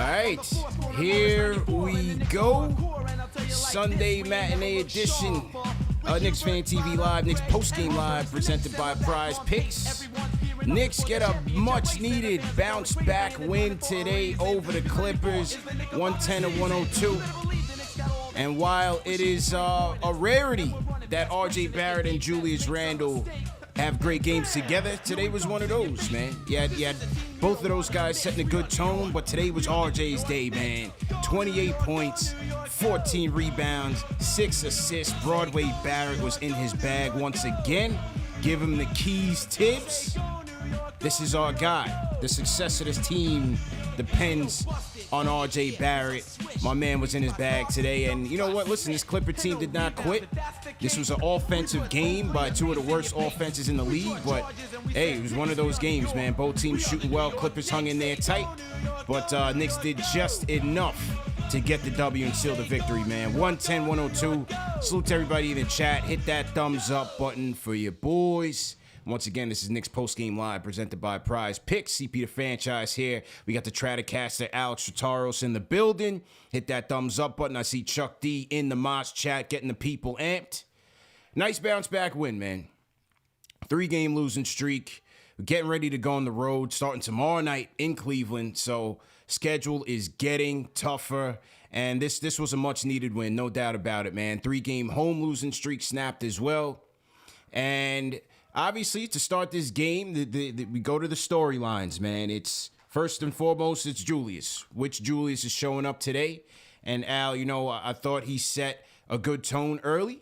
right, here we go. Sunday matinee edition of KnicksFanTV Live, Knicks postgame live, presented by Prize Picks. Knicks get a much-needed bounce-back win today over the Clippers, 110-102. And while it is a rarity that R.J. Barrett and Julius Randle have great games together, today was one of those, man. You had both of those guys setting a good tone, but today was RJ's day, man. 28 points, 14 rebounds, 6 assists. Broadway Barrett was in his bag once again. Give him the keys, Tibbs. This is our guy. The success of this team depends on RJ Barrett. My man was in his bag today, and you know what? Listen, this Clipper team did not quit. This was an offensive game by two of the worst offenses in the league, but hey, it was one of those games, man. Both teams shooting well. Clippers hung in there tight, but Knicks did just enough to get the W and seal the victory, man. 110-102. Salute to everybody in the chat. Hit that thumbs up button for your boys. Once again, this is Knicks Postgame Live, presented by Prize Picks. CP the franchise here. We got the Stratocaster Alex Trataros in the building. Hit that thumbs up button. I see Chuck D in the Moss chat, getting the people amped. Nice bounce back win, man. 3-game losing streak. We're getting ready to go on the road, starting tomorrow night in Cleveland. So schedule is getting tougher. And this was a much needed win, no doubt about it, man. 3-game home losing streak snapped as well. And obviously, to start this game, we go to the storylines, man. It's first and foremost, it's Julius. Which Julius is showing up today? And Al, you know, I thought he set a good tone early.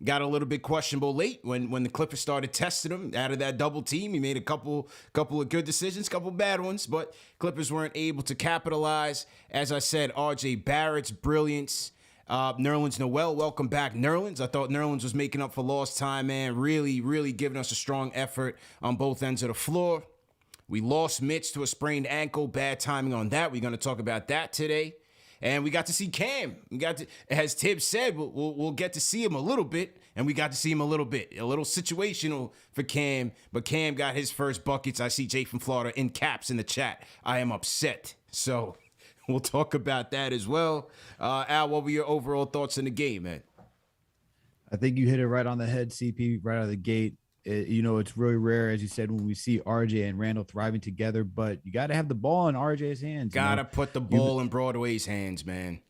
Got a little bit questionable late when the Clippers started testing him out of that double team. He made a couple of good decisions, couple bad ones, but Clippers weren't able to capitalize. As I said, R.J. Barrett's brilliance. Nerlens Noel, welcome back, Nerlens. I thought Nerlens was making up for lost time, man. Really, really giving us a strong effort on both ends of the floor. We lost Mitch to a sprained ankle. Bad timing on that. We're going to talk about that today. And we got to see Cam. We got to, as Tibbs said, we'll get to see him a little bit, and we got to see him a little bit. A little situational for Cam, but Cam got his first buckets. I see Jay from Florida in caps in the chat. I am upset. So we'll talk about that as well. Al, what were your overall thoughts in the game, man? I think you hit it right on the head, CP, right out of the gate. It's really rare, as you said, when we see RJ and Randall thriving together, but you got to have the ball in RJ's hands. Got to put the ball in Broadway's hands, man.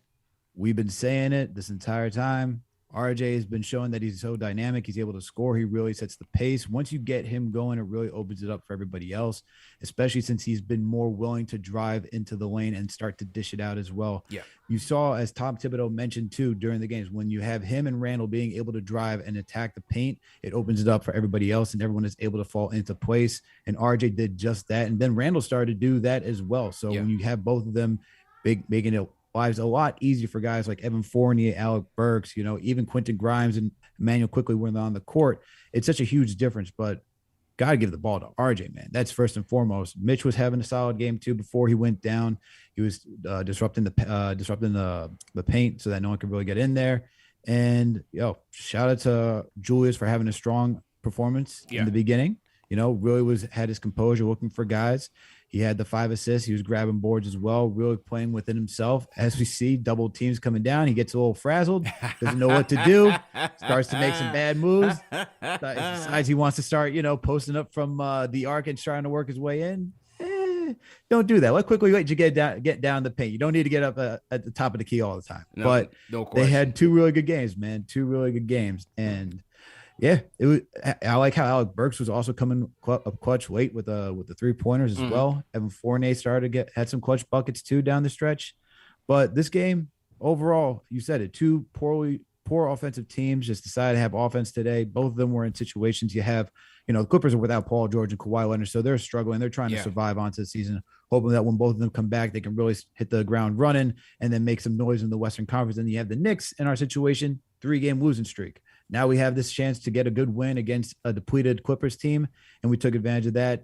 We've been saying it this entire time. RJ has been showing that he's so dynamic. He's able to score. He really sets the pace. Once you get him going, it really opens it up for everybody else, especially since he's been more willing to drive into the lane and start to dish it out as well. Yeah. You saw, as Tom Thibodeau mentioned too, during the games, when you have him and Randall being able to drive and attack the paint, it opens it up for everybody else and everyone is able to fall into place. And RJ did just that. And then Randall started to do that as well. So when you have both of them making it lives a lot easier for guys like Evan Fournier, Alec Burks, even Quentin Grimes and Emmanuel quickly when they're on the court. It's such a huge difference, but got to give the ball to RJ, man. That's first and foremost. Mitch was having a solid game too before he went down. He was disrupting the paint so that no one could really get in there. And shout out to Julius for having a strong performance in the beginning. Really had his composure, looking for guys. He had the 5 assists. He was grabbing boards as well, really playing within himself. As we see, double teams coming down. He gets a little frazzled, doesn't know what to do, starts to make some bad moves. Decides he wants to start, posting up from the arc and trying to work his way in. Don't do that. Let quickly let you get down the paint. You don't need to get up at the top of the key all the time. No they had 2 really good games, man. 2 really good games. And yeah, I like how Alec Burks was also coming up clutch late with the 3-pointers as well. Evan Fournier had some clutch buckets too down the stretch. But this game overall, you said it, 2 poor offensive teams just decided to have offense today. Both of them were in situations. You have, the Clippers are without Paul George and Kawhi Leonard, so they're struggling. They're trying to survive onto the season, hoping that when both of them come back, they can really hit the ground running and then make some noise in the Western Conference. And you have the Knicks in our situation, 3-game losing streak. Now we have this chance to get a good win against a depleted Clippers team, and we took advantage of that.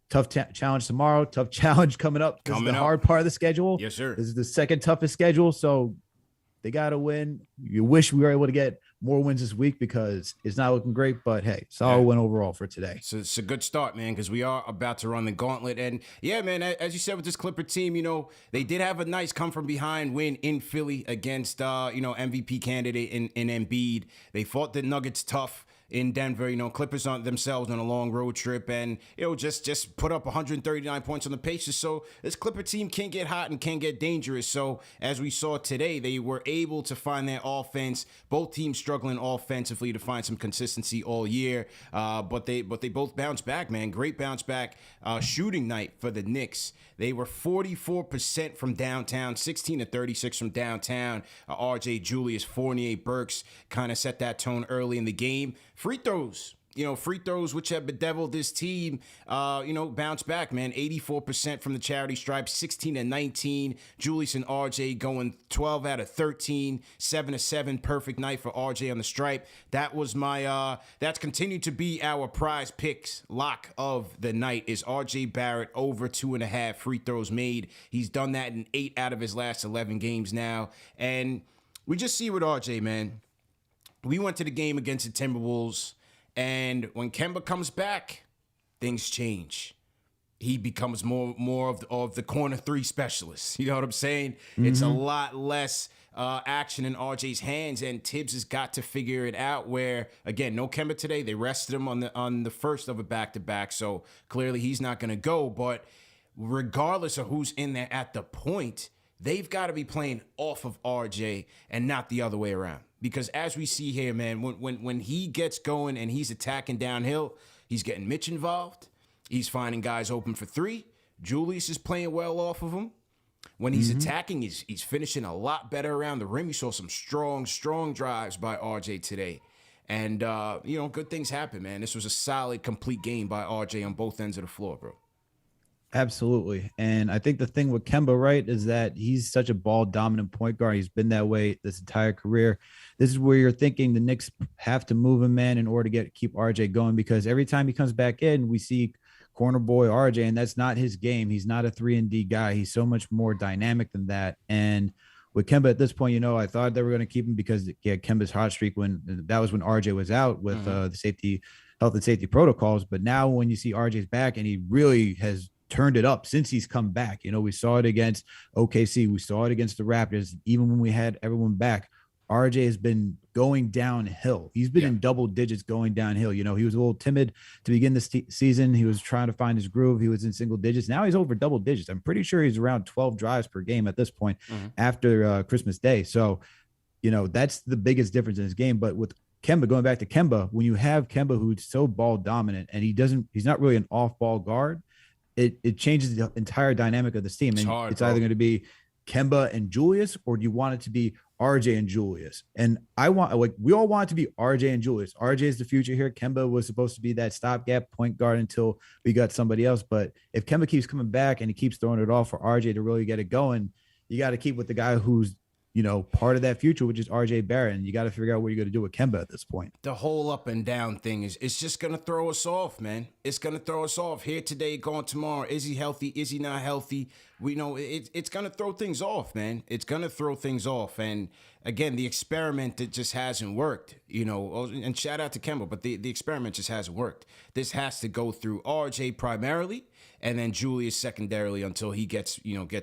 Tough challenge tomorrow, tough challenge coming up. This is the hard part of the schedule. Yes, sir. This is the second toughest schedule, so they got to win. You wish we were able to get more wins this week because it's not looking great. But hey, solid win overall for today. So it's a good start, man, because we are about to run the gauntlet. And yeah, man, as you said with this Clipper team, you know, they did have a nice come from behind win in Philly against, you know, MVP candidate in Embiid. They fought the Nuggets tough in Denver. You know, Clippers on themselves on a long road trip, and you know, just put up 139 points on the Pacers. So this Clipper team can get hot and can get dangerous. So as we saw today, they were able to find their offense. Both teams struggling offensively to find some consistency all year, but they both bounced back, man. Great bounce back shooting night for the Knicks. They were 44% from downtown, 16 to 36 from downtown. RJ, Julius, Fournier, Burks kind of set that tone early in the game. Free throws, which have bedeviled this team, bounce back, man. 84% from the charity stripe, 16 to 19. Julius and RJ going 12 out of 13, 7 to 7. Perfect night for RJ on the stripe. That was that's continued to be our prize picks lock of the night is RJ Barrett over 2.5 free throws made. He's done that in 8 out of his last 11 games now. And we just see with RJ, man. We went to the game against the Timberwolves, and when Kemba comes back, things change. He becomes more of the corner three specialist. You know what I'm saying? Mm-hmm. It's a lot less action in RJ's hands, and Tibbs has got to figure it out. Where again, no Kemba today. They rested him on the first of a back-to-back, so clearly he's not going to go. But regardless of who's in there at the point, they've got to be playing off of RJ and not the other way around. Because as we see here, man, when he gets going and he's attacking downhill, he's getting Mitch involved. He's finding guys open for three. Julius is playing well off of him. When he's attacking, he's finishing a lot better around the rim. You saw some strong drives by RJ today. And, good things happen, man. This was a solid, complete game by RJ on both ends of the floor, bro. Absolutely. And I think the thing with Kemba, right, is that he's such a ball dominant point guard. He's been that way this entire career. This is where you're thinking the Knicks have to move him, man, in order to keep RJ going, because every time he comes back in, we see corner boy RJ, and that's not his game. He's not a 3-and-D guy. He's so much more dynamic than that. And with Kemba at this point, I thought they were going to keep him because Kemba's hot streak when RJ was out with the health and safety protocols. But now when you see RJ's back, and he really has turned it up since he's come back. We saw it against OKC. We saw it against the Raptors. Even when we had everyone back, RJ has been going downhill. He's been in double digits going downhill. He was a little timid to begin this season. He was trying to find his groove. He was in single digits. Now he's over double digits. I'm pretty sure he's around 12 drives per game at this point after Christmas Day. So, that's the biggest difference in his game. But with Kemba, going back to Kemba, when you have Kemba who's so ball dominant and he's not really an off ball guard, it changes the entire dynamic of this team. And it's either going to be Kemba and Julius, or do you want it to be RJ and Julius? And we all want it to be RJ and Julius. RJ is the future here. Kemba was supposed to be that stopgap point guard until we got somebody else. But if Kemba keeps coming back and he keeps throwing it off for RJ to really get it going, you got to keep with the guy who's part of that future, which is RJ Barrett, and you got to figure out what you're going to do with Kemba at this point. The whole up and down thing it's just going to throw us off, man. It's going to throw us off. Here today, gone tomorrow. Is he healthy? Is he not healthy? We know it's going to throw things off, man. It's going to throw things off. And again, the experiment that just hasn't worked, and shout out to Kemba, but the experiment just hasn't worked. This has to go through RJ primarily, and then Julius secondarily until he gets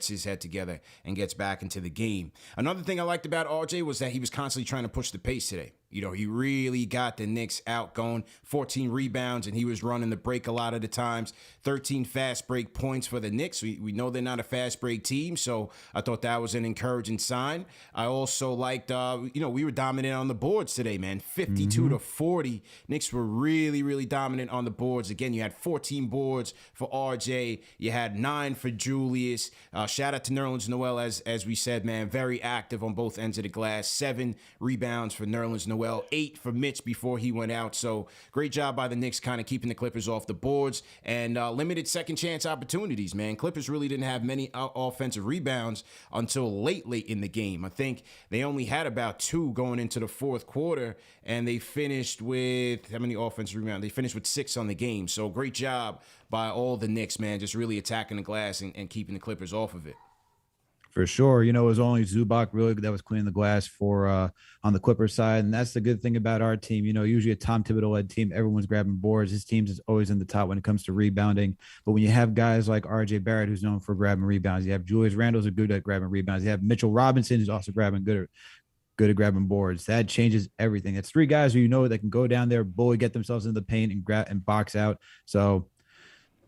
his head together and gets back into the game. Another thing I liked about RJ was that he was constantly trying to push the pace today. He really got the Knicks out going. 14 rebounds, and he was running the break a lot of the times. 13 fast break points for the Knicks. We know they're not a fast break team, so I thought that was an encouraging sign. I also liked, we were dominant on the boards today, man. 52 to 40. Knicks were really, really dominant on the boards. Again, you had 14 boards for RJ. You had 9 for Julius. Shout out to Nerlens Noel, as we said, man. Very active on both ends of the glass. 7 rebounds for Nerlens Noel. 8 for Mitch before he went out. So great job by the Knicks kind of keeping the Clippers off the boards and limited second chance opportunities, man. Clippers really didn't have many offensive rebounds until late in the game. I think they only had about 2 going into the fourth quarter, and they finished with how many offensive rebounds? They finished with 6 on the game. So great job by all the Knicks, man, just really attacking the glass and keeping the Clippers off of it. For sure. You know, it was only Zubac really that was cleaning the glass for on the Clippers side. And that's the good thing about our team. You know, usually a Tom Thibodeau led team, everyone's grabbing boards. His team is always in the top when it comes to rebounding. But when you have guys like RJ Barrett, who's known for grabbing rebounds, you have Julius Randle's a good at grabbing rebounds. You have Mitchell Robinson, who's also grabbing good at grabbing boards. That changes everything. It's three guys who you know that can go down there, bully, get themselves in the paint and grab and box out. So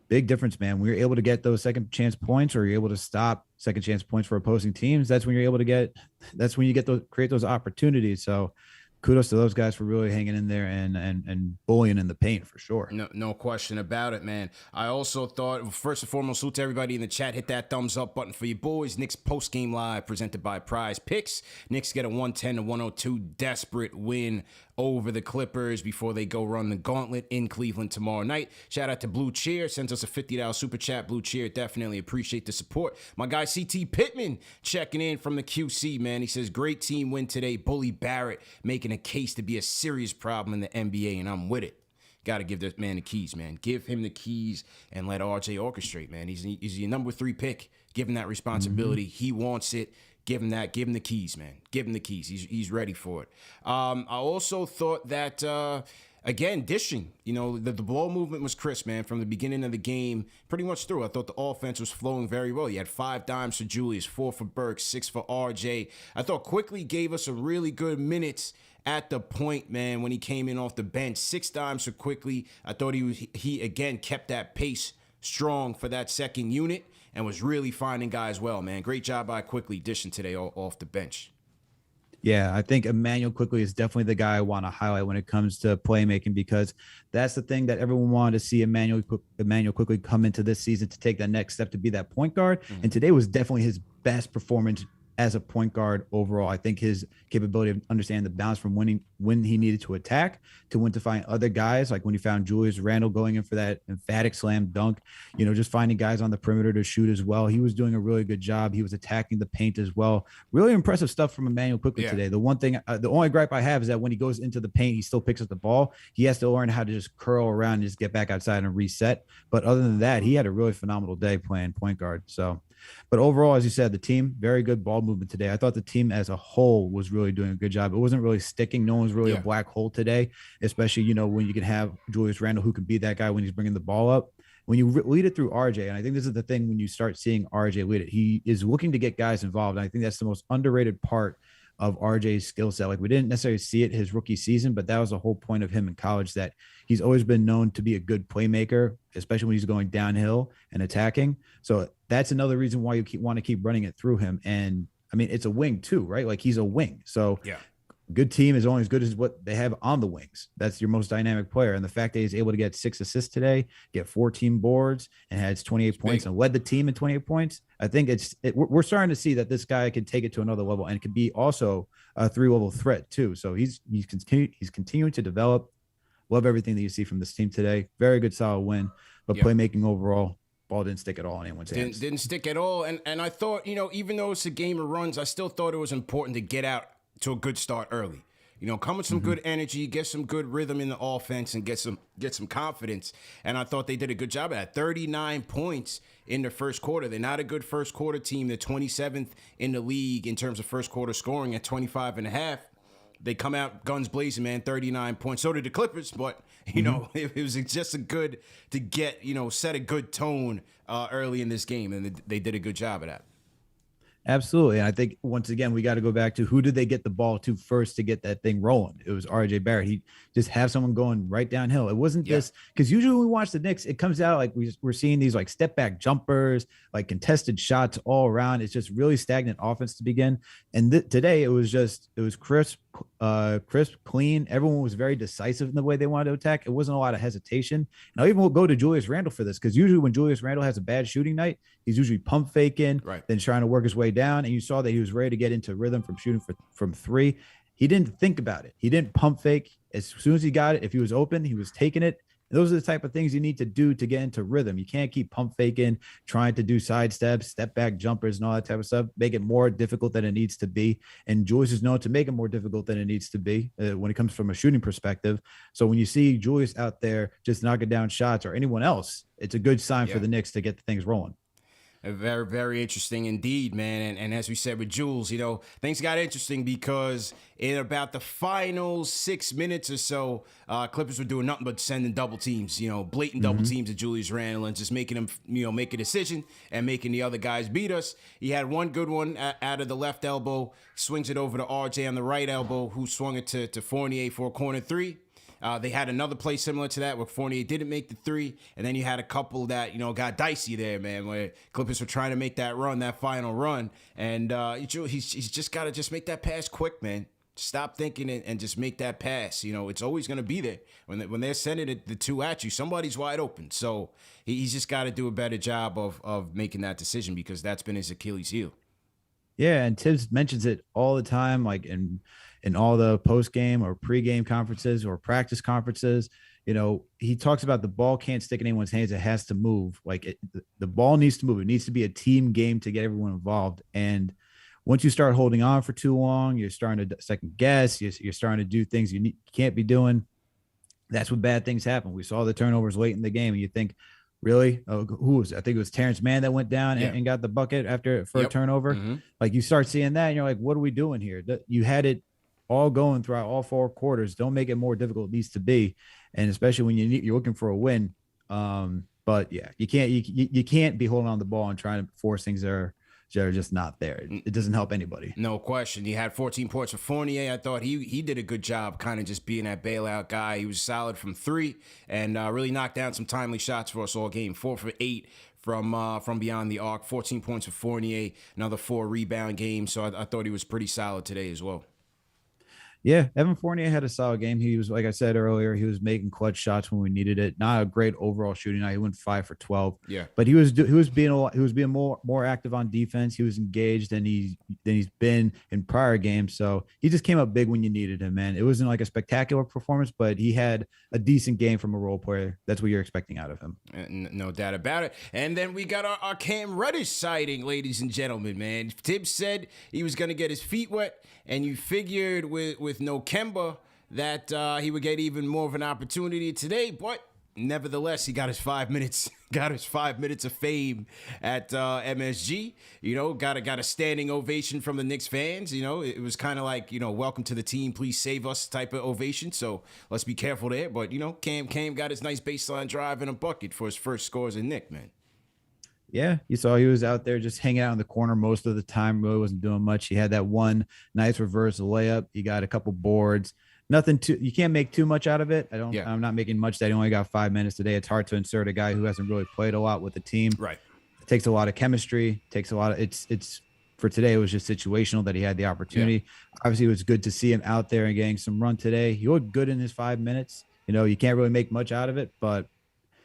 big difference, man. We were able to get those second chance points, or you're able to stop second chance points for opposing teams. That's when you're able to get, that's when you get those, create those opportunities. So kudos to those guys for really hanging in there and bullying in the paint for sure. No question about it, man. I also thought, first and foremost, salute to everybody in the chat. Hit that thumbs up button for your boys. Knicks post game live presented by Prize Picks. Knicks get a 110-102 desperate win over the Clippers before they go run the gauntlet in Cleveland tomorrow night. Shout out to Blue Cheer. Sends us a $50 super chat. Blue Cheer, definitely appreciate the support. My guy CT Pittman checking in from the QC, man. He says, great team win today. Bully Barrett making a case to be a serious problem in the NBA, and I'm with it. Got to give this man the keys, man. Give him the keys and let RJ orchestrate, man. He's your number 3 pick. Give him that responsibility. He wants it. Give him that. Give him the keys, man. Give him the keys. He's ready for it. I also thought that, again, dishing. You know, the ball movement was crisp, man, from the beginning of the game, pretty much through. I thought the offense was flowing very well. You had 5 dimes for Julius, 4 for Burks, 6 for RJ. I thought Quickly gave us a really good minutes at the point, man, when he came in off the bench. 6 dimes for Quickly. I thought he again kept that pace strong for that second unit and was really finding guys well, man. Great job by Quickly dishing today off the bench. Yeah, I think Emmanuel Quickly is definitely the guy I want to highlight when it comes to playmaking, because that's the thing that everyone wanted to see Emmanuel Quickly come into this season to take that next step to be that point guard. Mm-hmm. And today was definitely his best performance as a point guard overall. I think his capability of understanding the balance from when he needed to attack to when to find other guys, like when he found Julius Randle going in for that emphatic slam dunk, you know, just finding guys on the perimeter to shoot as well. He was doing a really good job. He was attacking the paint as well. Really impressive stuff from Emmanuel Quickly today. The one thing, the only gripe I have is that when he goes into the paint, he still picks up the ball. He has to learn how to just curl around and just get back outside and reset. But other than that, he had a really phenomenal day playing point guard. So, but overall, as you said, the team, very good ball movement today. I thought the team as a whole was really doing a good job. It wasn't really sticking. No one's really a black hole today, especially, you know, when you can have Julius Randle, who can be that guy when he's bringing the ball up. When you lead it through RJ, and I think this is the thing when you start seeing RJ lead it, he is looking to get guys involved. And I think that's the most underrated part of RJ's skill set. Like, we didn't necessarily see it his rookie season, but that was the whole point of him in college, that he's always been known to be a good playmaker, especially when he's going downhill and attacking. So that's another reason why you want to keep running it through him. And I mean, it's a wing too, right? Like, he's a wing. So good team is only as good as what they have on the wings. That's your most dynamic player. And the fact that he's able to get 6 assists today, get 14 boards, and has 28 points and led the team in 28 points. I think we're starting to see that this guy can take it to another level and can be also a 3-level threat too. So he's continuing to develop. Love everything that you see from this team today. Very good, solid win, but playmaking overall, ball didn't stick at all in anyone's hands. Didn't stick at all. And I thought, you know, even though it's a game of runs, I still thought it was important to get out to a good start early. You know, come with some good energy, get some good rhythm in the offense, and get some confidence. And I thought they did a good job of that. 39 points in the first quarter. They're not a good first quarter team. They're 27th in the league in terms of first quarter scoring at 25.5. They come out guns blazing, man, 39 points. So did the Clippers, but, you know, it was just a good to get, you know, set a good tone early in this game, and they did a good job of that. Absolutely. And I think, once again, we got to go back to who did they get the ball to first to get that thing rolling? It was RJ Barrett. He just have someone going right downhill. It wasn't this, because usually when we watch the Knicks, it comes out like we're seeing these like step back jumpers, like contested shots all around. It's just really stagnant offense to begin. And today it was crisp, clean. Everyone was very decisive in the way they wanted to attack. It wasn't a lot of hesitation. And I'll even go to Julius Randle for this, because usually when Julius Randle has a bad shooting night, he's usually pump faking, then trying to work his way down. And you saw that he was ready to get into rhythm from shooting from 3. He didn't think about it. He didn't pump fake. As soon as he got it, if he was open, he was taking it. And those are the type of things you need to do to get into rhythm. You can't keep pump faking, trying to do side steps, step back jumpers, and all that type of stuff. Make it more difficult than it needs to be. And Julius is known to make it more difficult than it needs to be when it comes from a shooting perspective. So when you see Julius out there just knocking down shots, or anyone else, it's a good sign for the Knicks to get the things rolling. Very, very interesting indeed, man. And as we said with Jules, things got interesting because in about the final 6 minutes or so, Clippers were doing nothing but sending double teams, blatant double teams to Julius Randle and just making him, make a decision and making the other guys beat us. He had one good one out of the left elbow, swings it over to RJ on the right elbow, who swung it to Fournier for a corner three. They had another play similar to that where Fournier didn't make the three, and then you had a couple that got dicey there, man. Where Clippers were trying to make that final run, and he's just got to just make that pass quick, man. Stop thinking and just make that pass. It's always going to be there when they're sending the two at you. Somebody's wide open, so he's just got to do a better job of making that decision because that's been his Achilles heel. Yeah, and Tibbs mentions it all the time, like in all the post-game or pre-game conferences or practice conferences. He talks about the ball can't stick in anyone's hands. It has to move. Like the ball needs to move. It needs to be a team game to get everyone involved. And once you start holding on for too long, you're starting to second guess. You're starting to do things you can't be doing. That's when bad things happen. We saw the turnovers late in the game, and you think, really? Oh, who was it? I think it was Terrence Mann that went down and got the bucket for a turnover. Mm-hmm. Like you start seeing that, and you're like, what are we doing here? You had it all going throughout all four quarters. Don't make it more difficult than it needs to be, and especially when you're looking for a win. But yeah, you can't be holding on the ball and trying to force things that are just not there. It doesn't help anybody. No question. He had 14 points for Fournier. I thought he did a good job kind of just being that bailout guy. He was solid from three and really knocked down some timely shots for us all game. 4 for 8 from beyond the arc. 14 points for Fournier. Another 4 rebound game. So I thought he was pretty solid today as well. Yeah, Evan Fournier had a solid game. He was, like I said earlier, he was making clutch shots when we needed it. Not a great overall shooting night. He went 5 for 12. Yeah, but he was being more active on defense. He was engaged than he's been in prior games. So he just came up big when you needed him, man. It wasn't like a spectacular performance, but he had a decent game from a role player. That's what you're expecting out of him. No doubt about it. And then we got our Cam Reddish sighting, ladies and gentlemen, man. Tibbs said he was going to get his feet wet, and you figured with no Kemba that he would get even more of an opportunity today, but nevertheless, he got his 5 minutes. Got his 5 minutes of fame at MSG. Got a standing ovation from the Knicks fans. It was kind of like, welcome to the team, please save us type of ovation. So let's be careful there. But, Cam got his nice baseline drive and a bucket for his first scores in Knick, man. Yeah, you saw he was out there just hanging out in the corner most of the time. Really wasn't doing much. He had that one nice reverse layup. He got a couple boards. You can't make too much out of it. I'm not making much. That he only got 5 minutes today. It's hard to insert a guy who hasn't really played a lot with the team. Right. It takes a lot of chemistry. Takes a lot of it's for today. It was just situational that he had the opportunity. Yeah. Obviously, it was good to see him out there and getting some run today. He looked good in his 5 minutes. You can't really make much out of it, but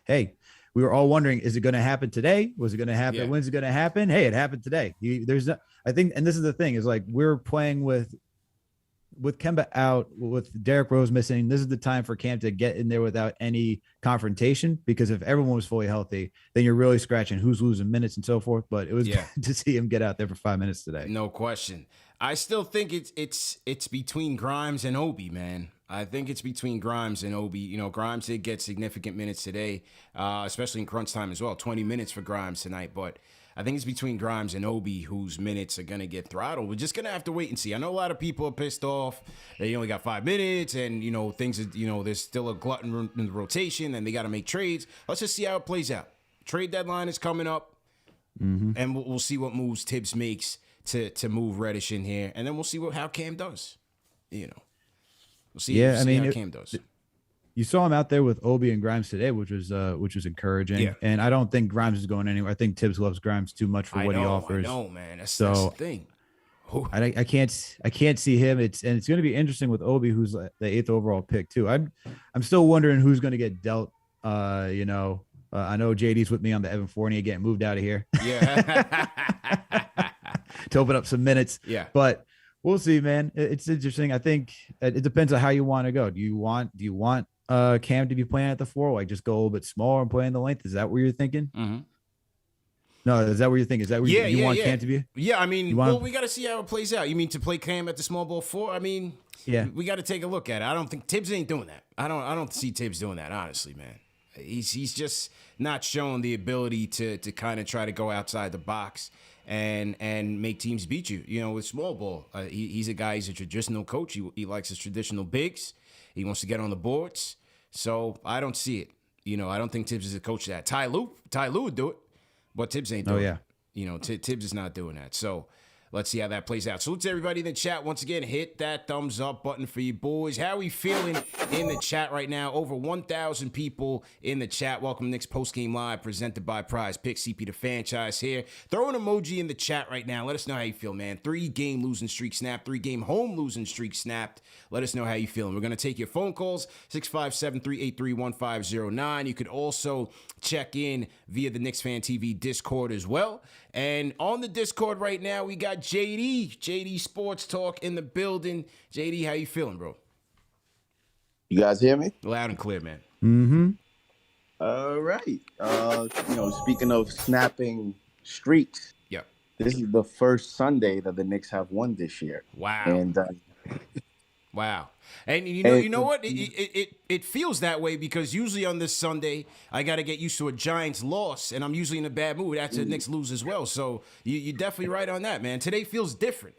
hey, we were all wondering, is it going to happen today? Was it going to happen? Yeah. When's it going to happen? Hey, it happened today. I think, and this is the thing, is like we're playing with Kemba out, with Derrick Rose missing. This is the time for Cam to get in there without any confrontation, because if everyone was fully healthy, then you're really scratching who's losing minutes and so forth. But it was good to see him get out there for 5 minutes today. No question. I still think it's between Grimes and Obi, man. I think it's between Grimes and Obi. Grimes did get significant minutes today, especially in crunch time as well. 20 minutes for Grimes tonight. But I think it's between Grimes and Obi whose minutes are going to get throttled. We're just going to have to wait and see. I know a lot of people are pissed off. They only got 5 minutes and, things are, there's still a glutton in the rotation and they got to make trades. Let's just see how it plays out. Trade deadline is coming up, and we'll see what moves Tibbs makes to move Reddish in here. And then we'll see how Cam does, We'll see, how Cam does. You saw him out there with Obi and Grimes today, which was encouraging. Yeah. And I don't think Grimes is going anywhere. I think Tibbs loves Grimes too much for what he offers. I know, man. That's the thing. I can't see him. It's going to be interesting with Obi, who's the 8th overall pick too. I'm still wondering who's going to get dealt. I know JD's with me on the Evan Fournier getting moved out of here. Yeah. To open up some minutes. Yeah. But we'll see, man. It's interesting. I think it depends on how you want to go. Do you want Cam to be playing at the 4, like just go a little bit smaller and play in the length? Is that what you're thinking? Mm-hmm. No, is that what you're thinking? Is that what you want Cam to be? Yeah, I mean, we got to see how it plays out. You mean to play Cam at the small ball 4? I mean, we got to take a look at it. I don't think Tibbs ain't doing that. I don't see Tibbs doing that, honestly, man. He's just not showing the ability to kind of try to go outside the box and make teams beat you. You know, with small ball, he's a guy. He's a traditional coach. He likes his traditional bigs. He wants to get on the boards. So I don't see it. You know, I don't think Tibbs is a coach that. Ty Lue would do it, but Tibbs ain't doing it. You know, Tibbs is not doing that. So let's see how that plays out. Salute to everybody in the chat. Once again, hit that thumbs up button for you boys. How are we feeling in the chat right now? Over 1,000 people in the chat. Welcome to Knicks Postgame Live, presented by Prize Picks. CP the franchise here. Throw an emoji in the chat right now. Let us know how you feel, man. 3-game losing streak snapped. 3-game home losing streak snapped. Let us know how you feeling. We're going to take your phone calls, 657-383-1509. You could also check in via the KnicksFanTV Discord as well. And on the Discord right now, we got JD Sports Talk in the building. JD, how you feeling, bro? You guys hear me? Loud and clear, man. Mm-hmm. All right. You know, speaking of snapping streaks, yep, this is the first Sunday that the Knicks have won this year. Wow. And wow. And you know what? It feels that way because usually on this Sunday, I got to get used to a Giants loss, and I'm usually in a bad mood after the Knicks lose as well. So you're definitely right on that, man. Today feels different.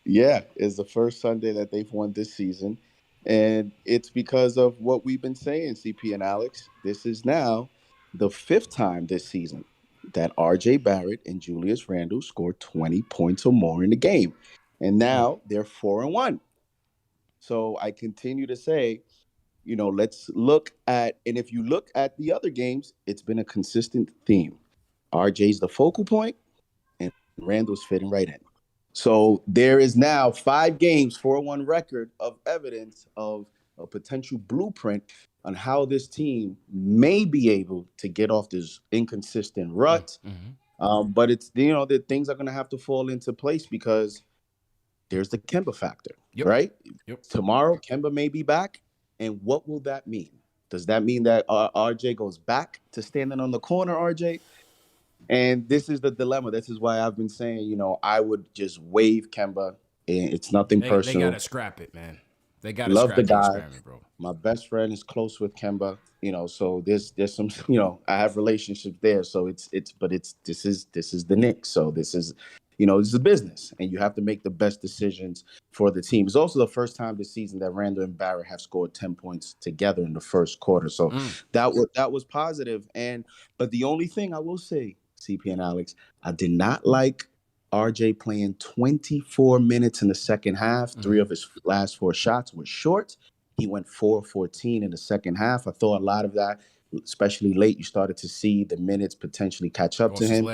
Yeah, it's the first Sunday that they've won this season, and it's because of what we've been saying, CP and Alex. This is now the 5th time this season that R.J. Barrett and Julius Randle scored 20 points or more in the game, and now they're 4-1. So I continue to say, you know, let's look at, and if you look at the other games, it's been a consistent theme. RJ's the focal point, and Randall's fitting right in. So there is now 5 games, 4-1 record of evidence of a potential blueprint on how this team may be able to get off this inconsistent rut. Mm-hmm. But it's, you know, that things are going to have to fall into place because there's the Kemba factor, right? Yep. Tomorrow, Kemba may be back. And what will that mean? Does that mean that RJ goes back to standing on the corner, RJ? And this is the dilemma. This is why I've been saying, you know, I would just wave Kemba. And it's nothing personal. They got to scrap it, man. They got to love scrap the guy, bro. My best friend is close with Kemba, you know, so there's some, you know, I have relationships there. So this is the Knicks. So this is, you know, this is a business, and you have to make the best decisions for the team. It's also the first time this season that Randle and Barrett have scored 10 points together in the first quarter. So that was positive. But the only thing I will say, CP and Alex, I did not like RJ playing 24 minutes in the second half. 3 of his last 4 shots were short. He went 4-14 in the second half. I thought a lot of that, especially late, you started to see the minutes potentially catch up to him,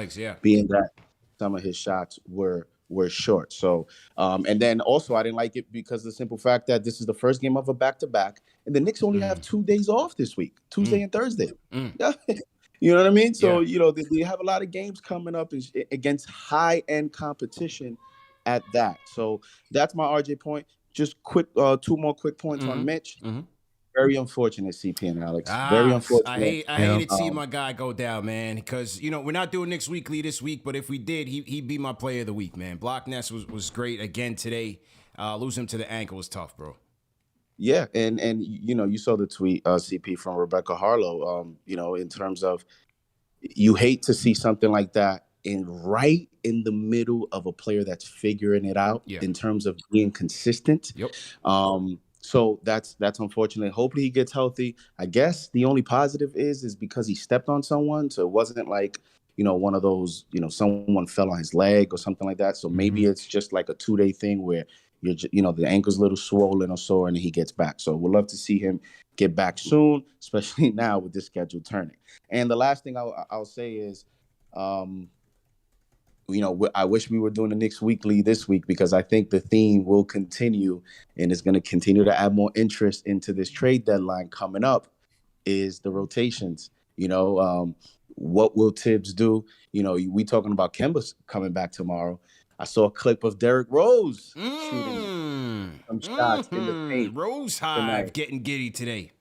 being that some of his shots were short. So, and then also I didn't like it because of the simple fact that this is the first game of a back-to-back, and the Knicks only have 2 days off this week, Tuesday and Thursday. Yeah. You know what I mean? So, you know, they have a lot of games coming up against high-end competition at that. So that's my RJ point. Just quick, 2 more quick points on Mitch. Very unfortunate, CP and Alex. Very unfortunate. I hated seeing my guy go down, man, because, you know, we're not doing Knicks Weekly this week, but if we did, he'd be my player of the week, man. Block Ness was great again today. Losing him to the ankle was tough, bro. Yeah, and you know, you saw the tweet, CP, from Rebecca Harlow, you know, in terms of you hate to see something like that right in the middle of a player that's figuring it out in terms of being consistent. So that's unfortunate. Hopefully he gets healthy. I guess the only positive is because he stepped on someone. So it wasn't like, you know, one of those, you know, someone fell on his leg or something like that. So maybe it's just like a 2-day thing where you know, the ankle's a little swollen or sore and he gets back. So we'd love to see him get back soon, especially now with this schedule turning. And the last thing I'll say is, you know, I wish we were doing the Knicks Weekly this week because I think the theme will continue and is going to continue to add more interest into this trade deadline coming up is the rotations. You know, what will Tibbs do? You know, we talking about Kemba coming back tomorrow. I saw a clip of Derrick Rose shooting some shots in the paint. Rose Hive getting giddy today.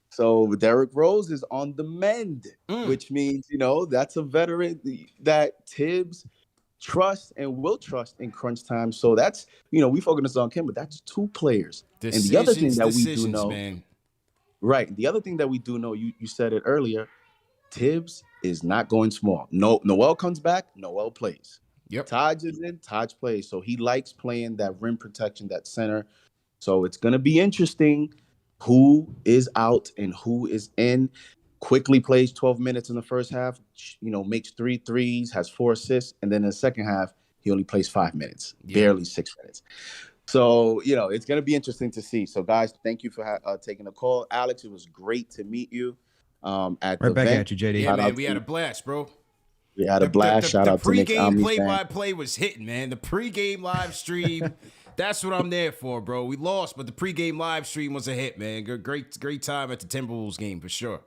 So Derrick Rose is on the mend, which means, you know, that's a veteran that Tibbs trust and will trust in crunch time. So that's, you know, we focus on Kemba. That's 2 players. And the other thing that we do know, man. Right. The other thing that we do know, you said it earlier, Tibbs is not going small. No, Noel comes back, Noel plays. Yep. Taj is in, Taj plays. So he likes playing that rim protection, that center. So it's going to be interesting who is out and who is in. Quickly plays 12 minutes in the first half, makes 3 threes, has 4 assists. And then in the second half, he only plays 5 minutes, barely 6 minutes. So, it's going to be interesting to see. So, guys, thank you for taking the call. Alex, it was great to meet you at the back event. at you, JD. Yeah, man, we had a blast, bro. We had a blast. Shout out to Knicks. The pregame play-by-play was hitting, man. The pregame live stream, that's what I'm there for, bro. We lost, but the pregame live stream was a hit, man. Great time at the Timberwolves game, for sure.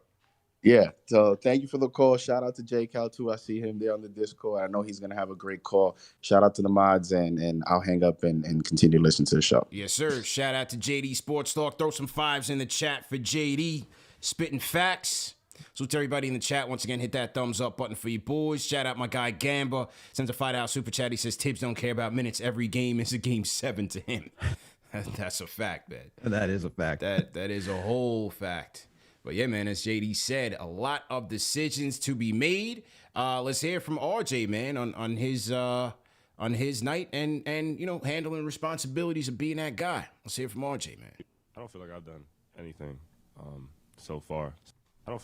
Yeah, so thank you for the call. Shout out to J. Cal, too. I see him there on the Discord. I know he's going to have a great call. Shout out to the mods, and I'll hang up and continue to listen to the show. Yes, sir. Shout out to JD Sports Talk. Throw some 5s in the chat for JD. Spitting facts. So to everybody in the chat, once again, hit that thumbs up button for you boys. Shout out my guy Gamba. Sends a $5 super chat. He says, Tibbs don't care about minutes. Every game is a game 7 to him. That's a fact, man. That is a fact. That is a whole fact. But yeah, man, as JD said, a lot of decisions to be made. Let's hear from RJ, man, on his night and handling responsibilities of being that guy. Let's hear from RJ, man. I don't feel like I've done anything so far. So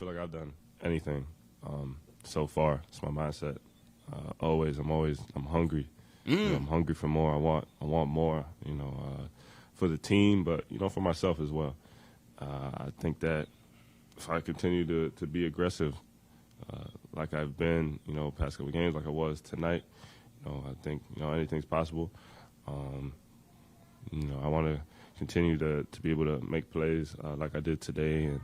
far. It's my mindset. I'm hungry. I'm hungry for more. I want more. For the team, but for myself as well. I think that if I continue to be aggressive, like I've been, past couple of games, like I was tonight, I think anything's possible. I want to continue to be able to make plays like I did today and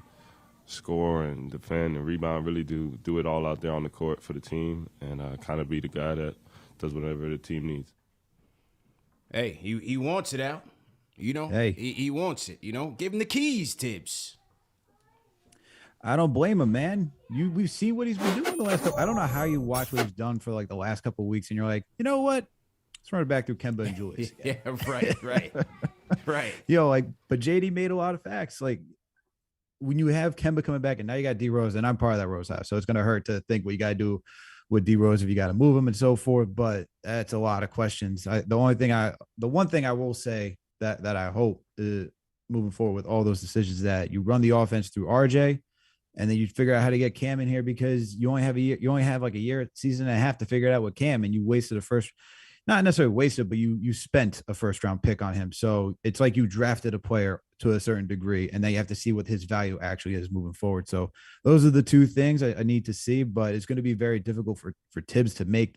score and defend and rebound. Really do it all out there on the court for the team and kind of be the guy that does whatever the team needs. Hey, he wants it out. Hey. He wants it. Give him the keys, Tibbs. I don't blame him, man. We see what he's been doing the last couple. I don't know how you watch what he's done for like the last couple of weeks, and you're like, you know what? Let's run it back through Kemba and Julius. Yeah, right. But JD made a lot of facts. Like when you have Kemba coming back, and now you got D Rose, and I'm part of that Rose house, so it's gonna hurt to think what you gotta do with D Rose if you got to move him and so forth. But that's a lot of questions. The one thing I will say that I hope moving forward with all those decisions that you run the offense through RJ. And then you figure out how to get Cam in here because you only have a year. You only have like a year, season and a half to figure it out with Cam, and you wasted not necessarily wasted, but you spent a first round pick on him. So it's like you drafted a player to a certain degree, and then you have to see what his value actually is moving forward. So those are the two things I need to see, but it's going to be very difficult for Tibbs to make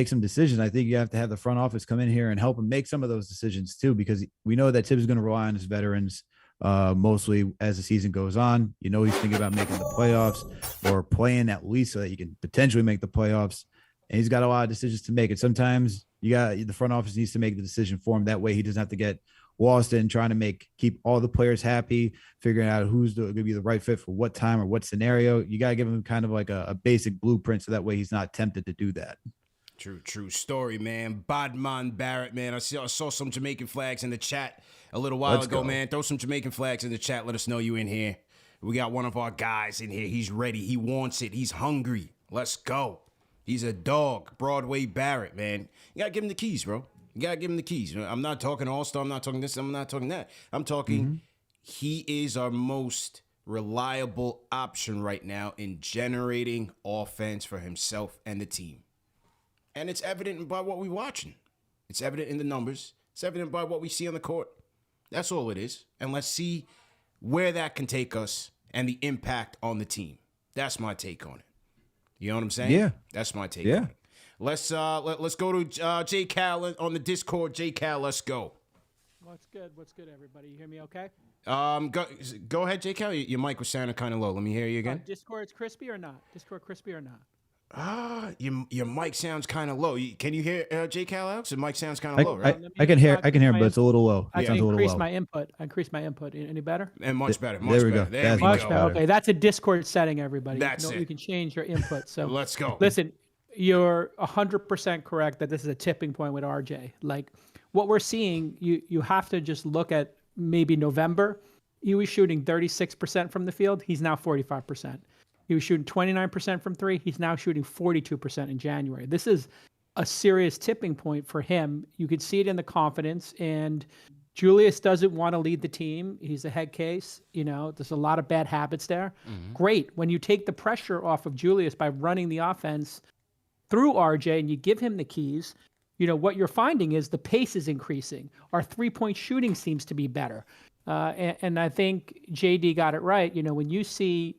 some decisions. I think you have to have the front office come in here and help him make some of those decisions too, because we know that Tibbs is going to rely on his veterans. Mostly as the season goes on, he's thinking about making the playoffs or playing at least so that he can potentially make the playoffs. And he's got a lot of decisions to make. And sometimes the front office needs to make the decision for him. That way he doesn't have to get lost in trying to keep all the players happy, figuring out who's going to be the right fit for what time or what scenario. You got to give him kind of like a basic blueprint so that way he's not tempted to do that. True story, man. Badman Barrett, man. I saw some Jamaican flags in the chat a little while ago, man. Throw some Jamaican flags in the chat. Let us know you in here. We got one of our guys in here. He's ready. He wants it. He's hungry. Let's go. He's a dog. Broadway Barrett, man. You got to give him the keys, bro. You got to give him the keys. I'm not talking all-star. I'm not talking this. I'm not talking that. I'm talking he is our most reliable option right now in generating offense for himself and the team. And it's evident by what we're watching. It's evident in the numbers. It's evident by what we see on the court. That's all it is. And let's see where that can take us and the impact on the team. That's my take on it. You know what I'm saying? Yeah. That's my take on it. Let's go to J. Cal on the Discord. J. Cal, let's go. What's good? What's good, everybody? You hear me okay? Go ahead, J. Cal. Your mic was sounding kind of low. Let me hear you again. Discord's crispy or not? Discord crispy or not? Your mic sounds kind of low. Can you hear J. Cal, Alex? The mic sounds kind of low, right? I can hear him, but it's a little low. I can increase my input. Any better? And much better. There we go. Much better. Okay, that's a Discord setting, everybody. That's it. You can change your input. So let's go. Listen, you're 100% correct that this is a tipping point with RJ. Like what we're seeing, you have to just look at maybe November. he was shooting 36% from the field. He's now 45%. He was shooting 29% from three. He's now shooting 42% in January. This is a serious tipping point for him. You could see it in the confidence, and Julius doesn't want to lead the team. He's a head case. There's a lot of bad habits there. Great. When you take the pressure off of Julius by running the offense through RJ and you give him the keys, what you're finding is the pace is increasing. Our three-point shooting seems to be better. And I think JD got it right. When you see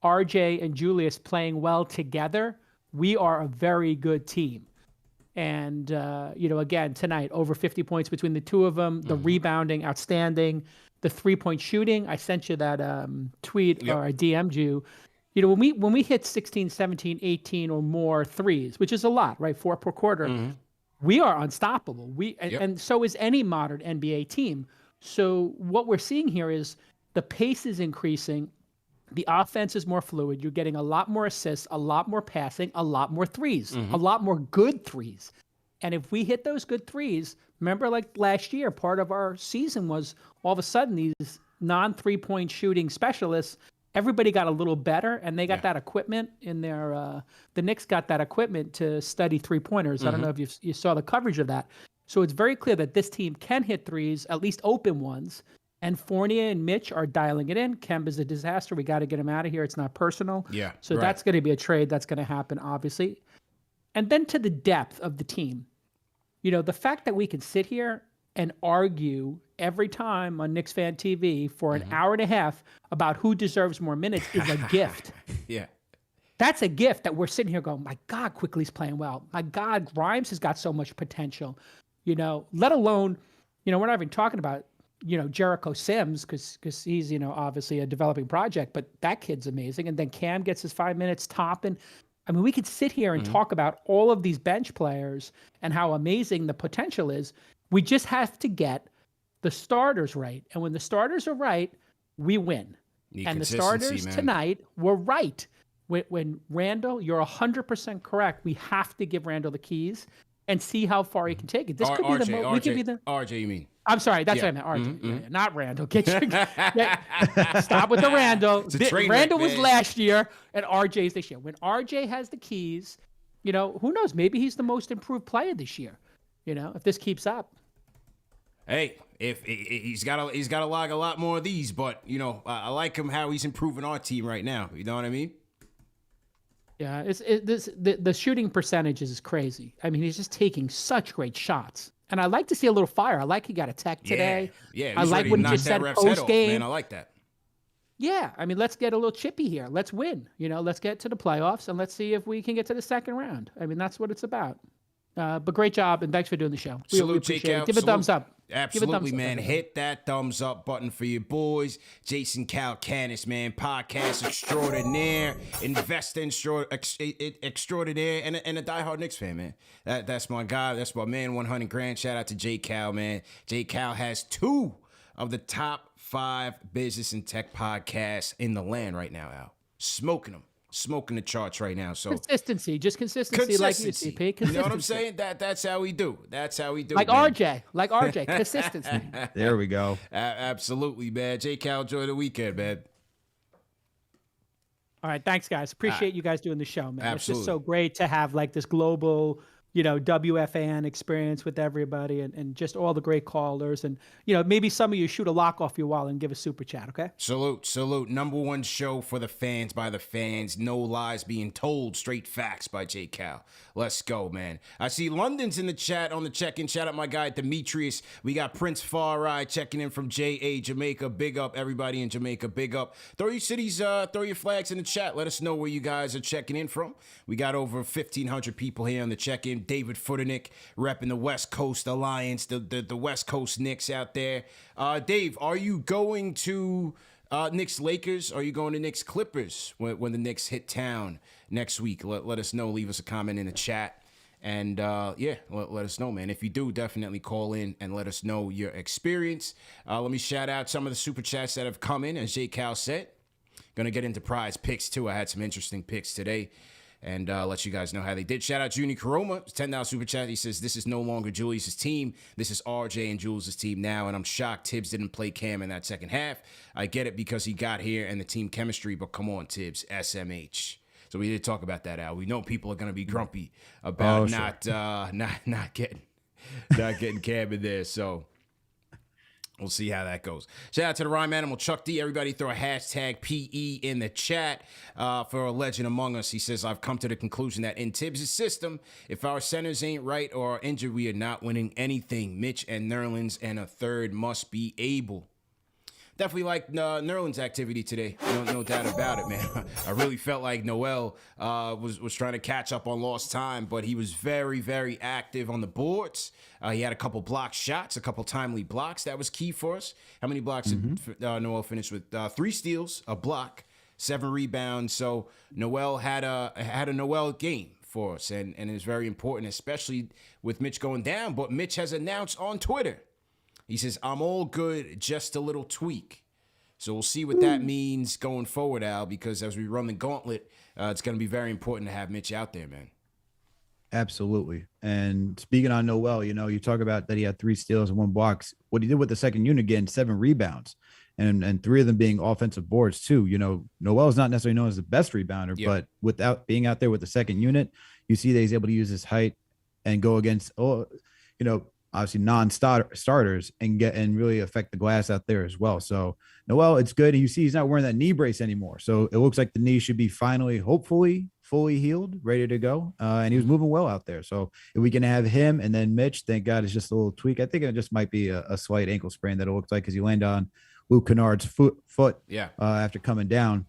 RJ and Julius playing well together, we are a very good team. And, again, tonight, over 50 points between the two of them, the rebounding, outstanding, the three-point shooting. I sent you that tweet, or I DM'd you. When we hit 16, 17, 18 or more threes, which is a lot, right? 4 per quarter, we are unstoppable. And so is any modern NBA team. So what we're seeing here is the pace is increasing. The offense is more fluid. You're getting a lot more assists, a lot more passing, a lot more threes, a lot more good threes. And if we hit those good threes, remember like last year, part of our season was all of a sudden these non-3-point shooting specialists, everybody got a little better, and they got that equipment in their the Knicks got that equipment to study three-pointers. I don't know if you saw the coverage of that. So it's very clear that this team can hit threes, at least open ones. And Fournier and Mitch are dialing it in. Kemba's a disaster. We got to get him out of here. It's not personal. Yeah. So that's going to be a trade that's going to happen, obviously. And then to the depth of the team. The fact that we can sit here and argue every time on Knicks Fan TV for an hour and a half about who deserves more minutes is a gift. Yeah. That's a gift that we're sitting here going, my God, Quickly's playing well. My God, Grimes has got so much potential. Let alone, we're not even talking about, Jericho Sims, because he's, obviously a developing project, but that kid's amazing. And then Cam gets his 5 minutes top. And I mean, we could sit here and talk about all of these bench players and how amazing the potential is. We just have to get the starters right. And when the starters are right, we win. And the starters tonight were right. When Randall, you're 100% correct. We have to give Randall the keys and see how far he can take it. This could be the most. We could be the RJ, you mean? I'm sorry, that's what I meant. RJ, not Randall. Stop with the Randall. Randall was last year, and RJ's this year. When RJ has the keys, who knows? Maybe he's the most improved player this year. If this keeps up. Hey, if he's got to log a lot more of these, but I like him how he's improving our team right now. You know what I mean? Yeah, the shooting percentages is crazy. I mean, he's just taking such great shots. And I like to see a little fire. I like he got a tech today. Yeah. I like when he just said post game. Man, I like that. Yeah, I mean, let's get a little chippy here. Let's win. Let's get to the playoffs and let's see if we can get to the second round. I mean, that's what it's about. But great job, and thanks for doing the show. We appreciate it. Give a thumbs up. Absolutely, man. Hit that thumbs up button for your boys. Jason Calcanis, man. Podcast extraordinaire. Investor extraordinaire. And a diehard Knicks fan, man. That's my guy. That's my man, 100 grand. Shout out to J. Cal, man. J. Cal has 2 of the top 5 business and tech podcasts in the land right now, Al. Smoking them. Smoking the charts right now. So consistency, like you, CP. You know what I'm saying? That's how we do. That's how we do. Like man. RJ, consistency. There we go. Absolutely, man. J. Cal, enjoy the weekend, man. All right, thanks, guys. Appreciate you guys doing the show, man. Absolutely. It's just so great to have like this global, WFAN experience with everybody and just all the great callers. And, maybe some of you shoot a lock off your wall and give a super chat, okay? Salute. #1 show for the fans by the fans. No lies being told. Straight facts by J. Cal. Let's go, man. I see London's in the chat on the check-in. Shout out my guy, Demetrius. We got Prince Farai checking in from JA, Jamaica. Big up, everybody in Jamaica. Big up. Throw your cities, throw your flags in the chat. Let us know where you guys are checking in from. We got over 1,500 people here on the check-in. David Futternick repping the West Coast Alliance, the West Coast Knicks out there. Dave, are you going to Knicks Lakers? Or are you going to Knicks Clippers when the Knicks hit town next week? Let us know. Leave us a comment in the chat. And let us know, man. If you do, definitely call in and let us know your experience. Let me shout out some of the super chats that have come in, as J. Cal said. Gonna get into prize picks too. I had some interesting picks today. and let you guys know how they did. Shout out Junior Caroma, $10 super chat. He says, this is no longer Julius's team. This is RJ and Jules' team now, and I'm shocked Tibbs didn't play Cam in that second half. I get it because he got here and the team chemistry, but come on, Tibbs, SMH. So we did talk about that, Al. We know people are going to be grumpy about not getting Cam in there, so we'll see how that goes. Shout out to the Rhyme Animal, Chuck D. Everybody throw a hashtag PE in the chat for a legend among us. He says, I've come to the conclusion that in Tibbs' system, if our centers ain't right or are injured, we are not winning anything. Mitch and Nerlens and a third must be able. Definitely like Nerlens' activity today. No doubt about it, man. I really felt like Noel was trying to catch up on lost time, but he was very, very active on the boards. He had a couple block shots, a couple timely blocks. That was key for us. How many blocks did Noel finish with? 3 steals, a block, 7 rebounds. So Noel had a Noel game for us, and it was very important, especially with Mitch going down. But Mitch has announced on Twitter, he says, I'm all good, just a little tweak. So we'll see what that means going forward, Al, because as we run the gauntlet, it's going to be very important to have Mitch out there, man. Absolutely. And speaking on Noel, you talk about that he had 3 steals and 1 blocks. What he did with the second unit, again, 7 rebounds and 3 of them being offensive boards too. Noel is not necessarily known as the best rebounder, but without being out there with the second unit, you see that he's able to use his height and go against, obviously non-starters and really affect the glass out there as well. So Noel, it's good. You see he's not wearing that knee brace anymore. So it looks like the knee should be finally, hopefully, fully healed, ready to go. And he was moving well out there. So if we can have him and then Mitch, thank God it's just a little tweak. I think it just might be a slight ankle sprain that it looks like because he landed on Luke Kennard's foot after coming down.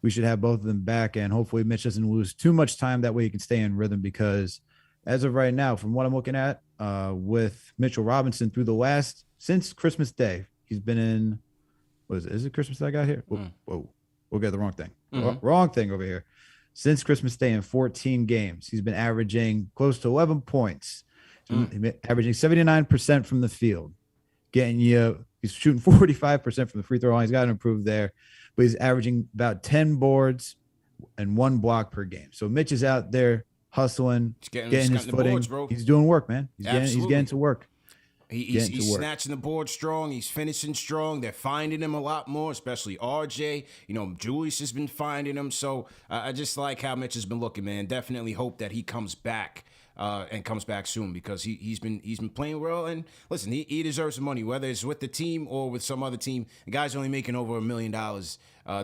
We should have both of them back, and hopefully Mitch doesn't lose too much time. That way he can stay in rhythm, because as of right now, from what I'm looking at, with Mitchell Robinson since Christmas Day, he's been in, is it Christmas Day I got here? Whoa, we'll get the wrong thing. Wrong thing over here. Since Christmas Day in 14 games, he's been averaging close to 11 points, averaging 79% from the field, he's shooting 45% from the free throw line. He's got to improve there, but he's averaging about 10 boards and 1 block per game. So Mitch is out there hustling, getting his footing. Boards, bro. He's doing work, man. He's getting to work. He's snatching the board strong. He's finishing strong. They're finding him a lot more, especially RJ. Julius has been finding him. So I just like how Mitch has been looking, man. Definitely hope that he comes back and comes back soon, because he's been playing well. And listen, he deserves some money, whether it's with the team or with some other team. The guy's only making over $1 million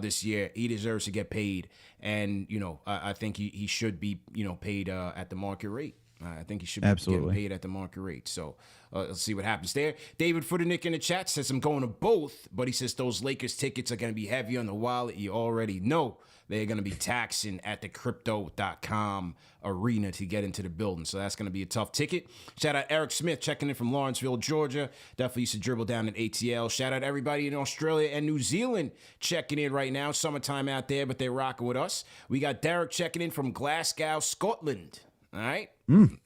this year. He deserves to get paid. And, I think he should be, paid at the market rate. I think he should be getting paid at the market rate. So let's see what happens there. David Footernick in the chat says, I'm going to both, but he says those Lakers tickets are going to be heavy on the wallet. You already know they're going to be taxing at the crypto.com arena to get into the building. So that's going to be a tough ticket. Shout out Eric Smith checking in from Lawrenceville, Georgia. Definitely used to dribble down at ATL. Shout out everybody in Australia and New Zealand checking in right now. Summertime out there, but they're rocking with us. We got Derek checking in from Glasgow, Scotland. All right.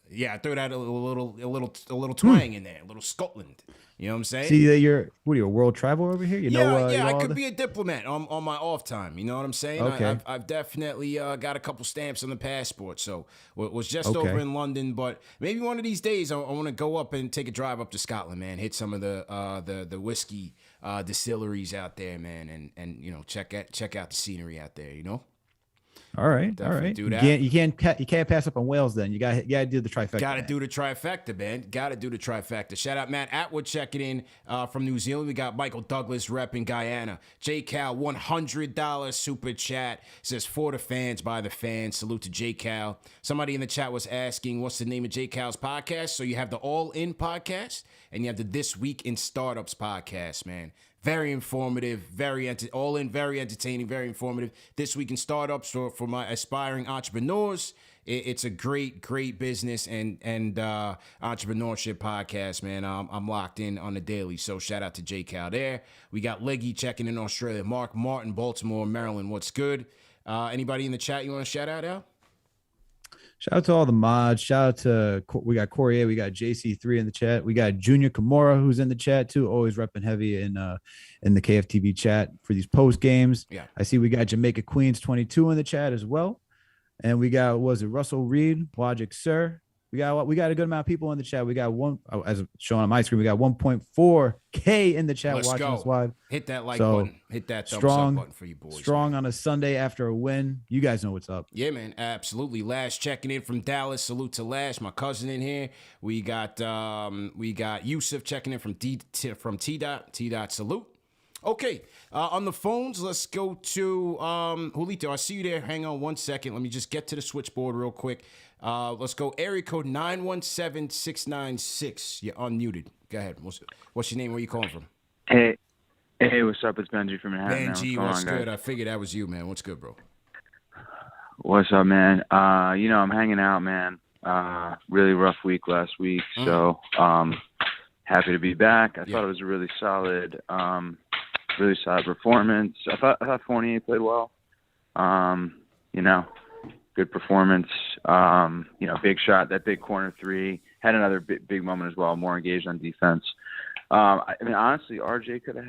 Yeah, I threw that a little twang in there, a little Scotland. You know what I'm saying? See that you're a world traveler over here. I could be a diplomat on my off time. You know what I'm saying? Okay. I've definitely got a couple stamps on the passport. So was just over in London, but maybe one of these days I want to go up and take a drive up to Scotland, man. Hit some of the whiskey distilleries out there, man, and check out the scenery out there. All right. Do that. You can't pass up on Wales then. You got to do the trifecta. Got to do the trifecta, man. Got to do the trifecta. Shout out Matt Atwood checking in from New Zealand. We got Michael Douglas repping Guyana. J Cal $100 super chat says, for the fans, by the fans. Salute to J Cal. Somebody in the chat was asking, what's the name of J Cal's podcast? So you have the All In podcast and you have the This Week in Startups podcast, man. Very informative, very entertaining, very informative. This Week in Startups for my aspiring entrepreneurs. It's a great business and entrepreneurship podcast, man. I'm locked in on the daily, so shout out to J Cal there. We got Leggy checking in Australia. Mark Martin, Baltimore, Maryland. What's good? Anybody in the chat you want to shout out, Al? Shout out to all the mods. Shout out to, we got Corey, we got JC3 in the chat. We got Junior Kimura, who's in the chat too, always repping heavy in the KFTV chat for these post games. Yeah. I see we got Jamaica Queens 22 in the chat as well. And we got, was it Russell Reed, Logic Sir? We got a good amount of people in the chat. We got as shown on my screen, we got 1.4K in the chat watching us live. Hit that like button. Hit that thumbs up button for you boys. Strong man. On a Sunday after a win. You guys know what's up. Yeah, man. Absolutely. Lash checking in from Dallas. Salute to Lash, my cousin in here. We got Yusuf checking in from T-Dot. T-Dot, salute. Okay, on the phones, let's go to Julito. I see you there. Hang on 1 second. Let me just get to the switchboard real quick. Let's go. Area code 917696. You're unmuted. Go ahead. What's your name? Where you calling from? Hey, what's up? It's Benji from Manhattan. Benji, what's good? I figured that was you, man. What's good, bro? What's up, man? I'm hanging out, man. Really rough week last week, so happy to be back. I thought it was a really solid performance. I thought Fournier played well. Good performance. Big shot, that big corner three. Had another big moment as well. More engaged on defense. Honestly, RJ could have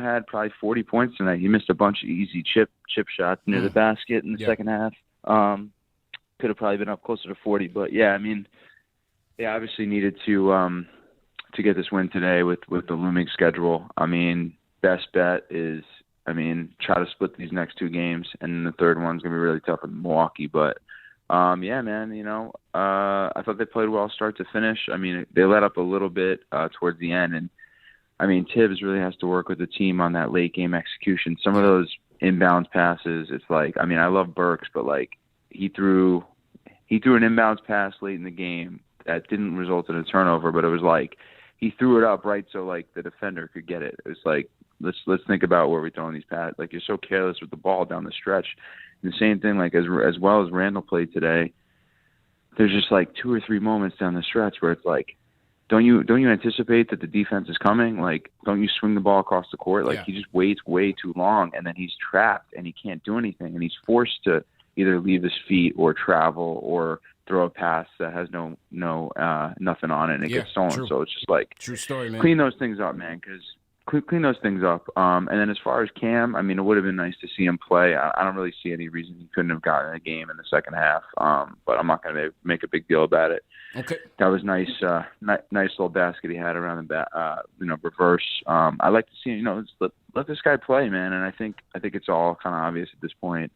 had probably 40 points tonight. He missed a bunch of easy chip shots near the basket in the second half. Could have probably been up closer to 40, but obviously needed to get this win today with the looming schedule. Best bet is, try to split these next two games, and the third one's going to be really tough with Milwaukee. But, I thought they played well start to finish. They let up a little bit towards the end, and, Tibbs really has to work with the team on that late game execution. Some of those inbounds passes, it's like, I love Burks, but, he threw an inbounds pass late in the game that didn't result in a turnover, but it was like he threw it up right so the defender could get it. It was like, let's think about where we're throwing these passes. You're so careless with the ball down the stretch. And the same thing, as well as Randall played today, there's just 2 or 3 moments down the stretch where it's don't you anticipate that the defense is coming? Don't you swing the ball across the court? He just waits way too long, and then he's trapped and he can't do anything, and he's forced to either leave his feet or travel or throw a pass that has no nothing on it and it gets stolen. True. So it's just true story, man. Clean those things up, man, because clean those things up. And then as far as Cam, it would have been nice to see him play. I don't really see any reason he couldn't have gotten a game in the second half. But I'm not going to make a big deal about it. Okay. That was nice. Nice little basket he had around the reverse. I like to see let this guy play, man. And I think it's all kind of obvious at this point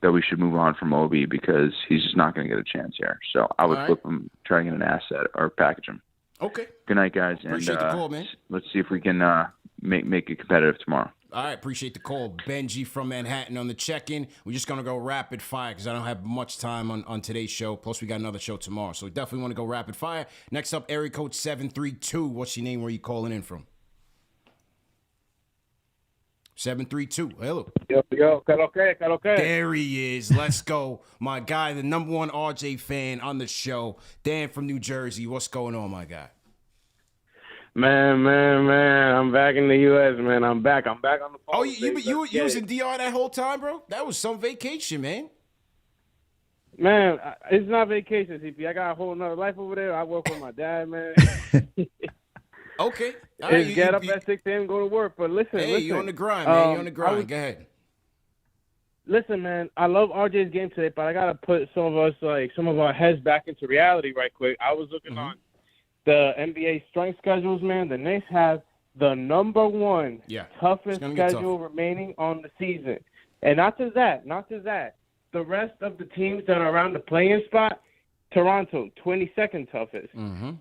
that we should move on from Obi because he's just not going to get a chance here. So I would flip him, try and get an asset or package him. Okay. Good night, guys. Appreciate the call, man. Let's see if we can make it competitive tomorrow. All right, appreciate the call. Benji from Manhattan on the check-in. We're just going to go rapid fire because I don't have much time on today's show. Plus, we got another show tomorrow. So we definitely want to go rapid fire. Next up, area code 732. What's your name? Where are you calling in from? 732. Hello. Yo, okay. There he is. Let's go. My guy, the number one RJ fan on the show, Dan from New Jersey. What's going on, my guy? Man. I'm back in the U.S., man. I'm back on the phone. Oh, you was in DR that whole time, bro? That was some vacation, man. Man, it's not vacation, CP. I got a whole nother life over there. I work with my dad, man. Okay. Right, get up at 6 a.m. go to work. But listen. You're on the grind, man. You're on the grind. Go ahead. Listen, man. I love RJ's game today, but I gotta put some of our heads back into reality right quick. I was looking on the NBA strength schedules, man. The Knicks have the number one toughest schedule remaining on the season. And not just that. The rest of the teams that are around the play-in spot, Toronto, 22nd toughest.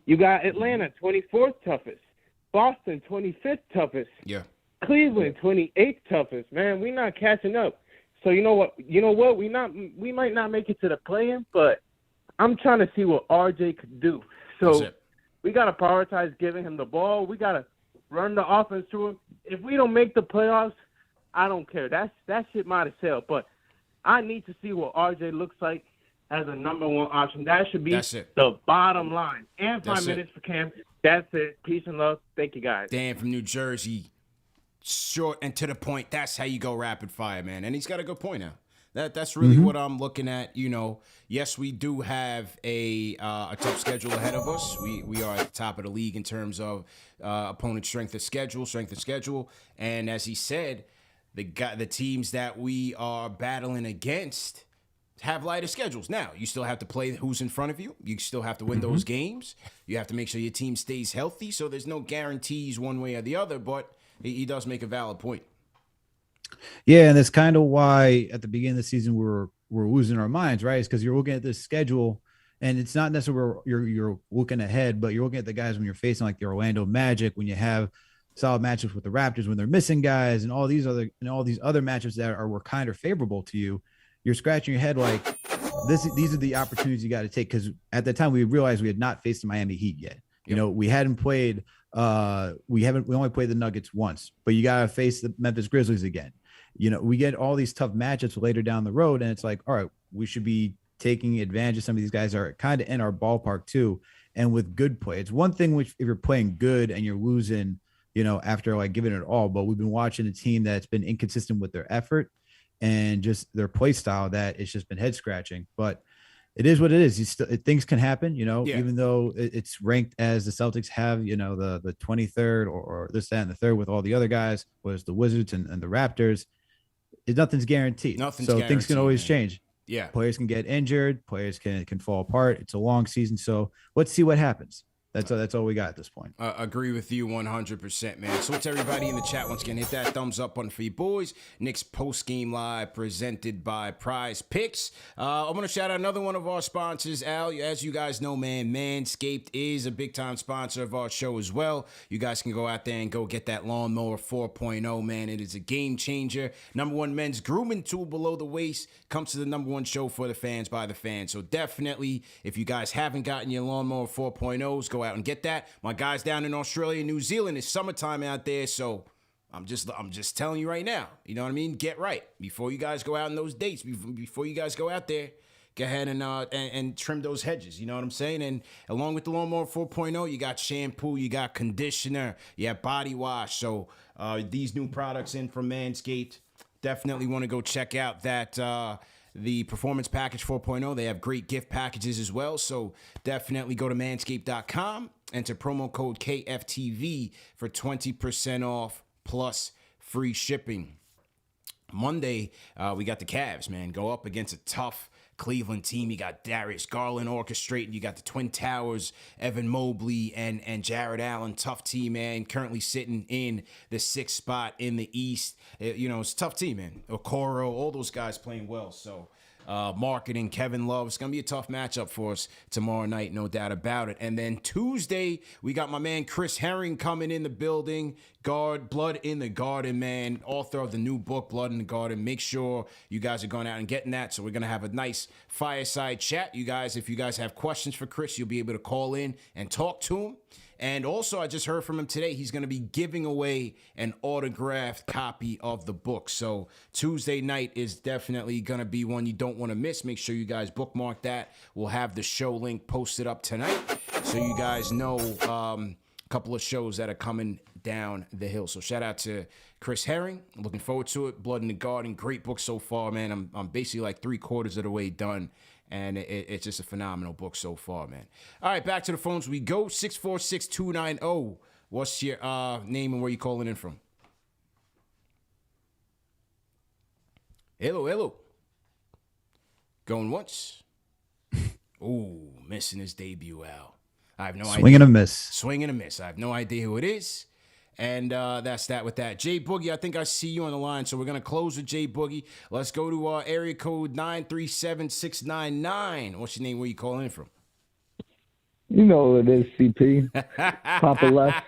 You got Atlanta, 24th toughest. Boston, 25th toughest. Yeah. Cleveland, 28th toughest. Man, we're not catching up. So you know what? We might not make it to the play-in, but I'm trying to see what RJ could do. So we got to prioritize giving him the ball. We got to run the offense through him. If we don't make the playoffs, I don't care. That shit might have sailed. But I need to see what RJ looks like as a number one option. That should be the bottom line. And 5 minutes for Cam. That's it. Peace and love. Thank you, guys. Dan from New Jersey. Short and to the point. That's how you go rapid fire, man. And he's got a good point now. That's really what I'm looking at. Yes, we do have a tough schedule ahead of us. We are at the top of the league in terms of opponent strength of schedule. And as he said, the teams that we are battling against have lighter schedules. Now, you still have to play who's in front of you. You still have to win those games. You have to make sure your team stays healthy. So there's no guarantees one way or the other, but he does make a valid point. Yeah, and that's kind of why at the beginning of the season we're losing our minds, right? It's because you're looking at this schedule, and it's not necessarily you're looking ahead, but you're looking at the guys when you're facing like the Orlando Magic, when you have solid matchups with the Raptors, when they're missing guys, and all these other matchups that were kind of favorable to you. You're scratching your head like these are the opportunities you got to take, because at the time we realized we had not faced the Miami Heat yet. You know, we hadn't played. We only played the Nuggets once, but you got to face the Memphis Grizzlies again. You know, we get all these tough matchups later down the road, and it's like, all right, we should be taking advantage of some of these guys are kind of in our ballpark too, and with good play. It's one thing which if you're playing good and you're losing, you know, after like giving it all, but we've been watching a team that's been inconsistent with their effort and just their play style that it's just been head scratching. But it is what it is. Things can happen, you know, even though it's ranked as the Celtics have, you know, the 23rd or this, that, and the third with all the other guys, was the Wizards and the Raptors. Nothing's guaranteed. Things can always change. Yeah. Players can get injured. Players can fall apart. It's a long season. So let's see what happens. That's all we got at this point. Agree with you 100%, man. So it's everybody in the chat. Once again, hit that thumbs up button for you boys. Knicks post-game live presented by Prize Picks. I'm going to shout out another one of our sponsors, Al. As you guys know, man, Manscaped is a big-time sponsor of our show as well. You guys can go out there and go get that Lawnmower 4.0, man. It is a game changer. #1 men's grooming tool below the waist. Comes to the #1 show for the fans by the fans. So definitely, if you guys haven't gotten your Lawnmower 4.0s, go out and get that. My guys down in Australia and New Zealand, it's summertime out there, so I'm just telling you right now, you know what I mean? Get right before you guys go out on those dates, before you guys go out there. Go ahead and trim those hedges, you know what I'm saying? And along with the Lawnmower 4.0, you got shampoo, you got conditioner, you have body wash. So these new products in from Manscaped, definitely want to go check out that the Performance Package 4.0. They have great gift packages as well. So definitely go to manscaped.com, enter promo code KFTV for 20% off plus free shipping. Monday, we got the Cavs, man. Go up against a tough Cleveland team. You got Darius Garland orchestrating. You got the Twin Towers, Evan Mobley and Jared Allen. Tough team, man. Currently sitting in the 6th spot in the East. It's a tough team, man. Okoro, all those guys playing well. So marketing, Kevin Love. It's going to be a tough matchup for us tomorrow night, no doubt about it. And then Tuesday, we got my man Chris Herring coming in the building. Blood in the Garden, man. Author of the new book, Blood in the Garden. Make sure you guys are going out and getting that. So we're going to have a nice fireside chat. You guys, if you guys have questions for Chris, you'll be able to call in and talk to him. And also, I just heard from him today, he's going to be giving away an autographed copy of the book. So Tuesday night is definitely going to be one you don't want to miss. Make sure you guys bookmark that. We'll have the show link posted up tonight so you guys know a couple of shows that are coming down the hill. So shout out to Chris Herring. I'm looking forward to it. Blood in the Garden. Great book so far, man. I'm basically like 3/4 of the way done. And it's just a phenomenal book so far, man. All right, back to the phones we go. 646-290. What's your name and where you calling in from? Hello. Going once. Ooh, missing his debut, Al. I have no idea. Swing and a miss. Swing and a miss. I have no idea who it is. And that's that with that. Jay Boogie, I think I see you on the line, so we're going to close with Jay Boogie. Let's go to area code 937-699. What's your name? Where you calling in from? You know what it is, CP. Poppa Left.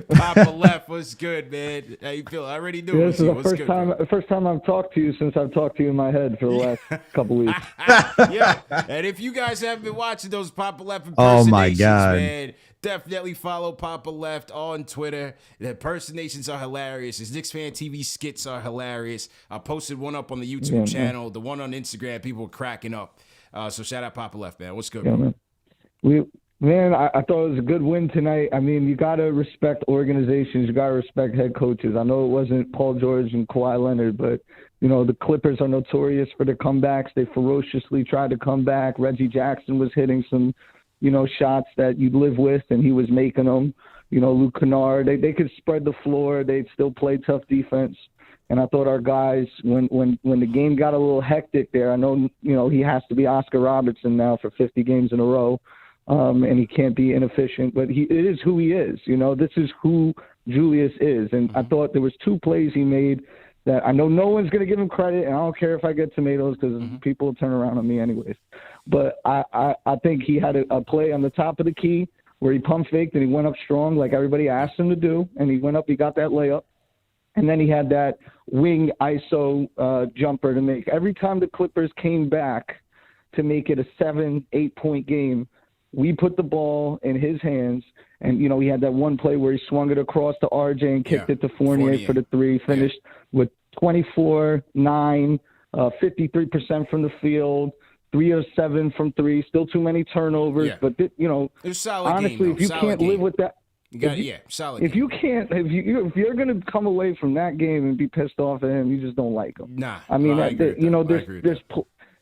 Poppa Left. What's good, man? How you feel? I already knew. This is the first time I've talked to you since I've talked to you in my head for the last couple weeks. Yeah, and if you guys haven't been watching those Poppa Left impersonations, man, definitely follow Poppa Left on Twitter. The impersonations are hilarious. His KnicksFanTV skits are hilarious. I posted one up on the YouTube channel. The one on Instagram, people were cracking up. So shout out Poppa Left, man. What's good, man? I thought it was a good win tonight. I mean, you got to respect organizations. You got to respect head coaches. I know it wasn't Paul George and Kawhi Leonard, but, the Clippers are notorious for their comebacks. They ferociously tried to come back. Reggie Jackson was hitting some, shots that you'd live with, and he was making them. Luke Kennard, they could spread the floor. They'd still play tough defense. And I thought our guys, when the game got a little hectic there, I know, he has to be Oscar Robertson now for 50 games in a row, and he can't be inefficient, but it is who he is. This is who Julius is. And I thought there was 2 plays he made that I know no one's going to give him credit, and I don't care if I get tomatoes because people will turn around on me anyways. But I think he had a play on the top of the key where he pump faked and he went up strong like everybody asked him to do, and he went up, he got that layup. And then he had that wing ISO jumper to make. Every time the Clippers came back to make it a 7-8 point game, we put the ball in his hands. And, he had that one play where he swung it across to RJ and kicked it to Fournier for the 3, finished with 24-9, 53% from the field, 3 of 7 from 3, still too many turnovers. Yeah. But, it was solid honestly, game, if you can't live with that, solid. If you're gonna come away from that game and be pissed off at him, you just don't like him. Nah, I mean,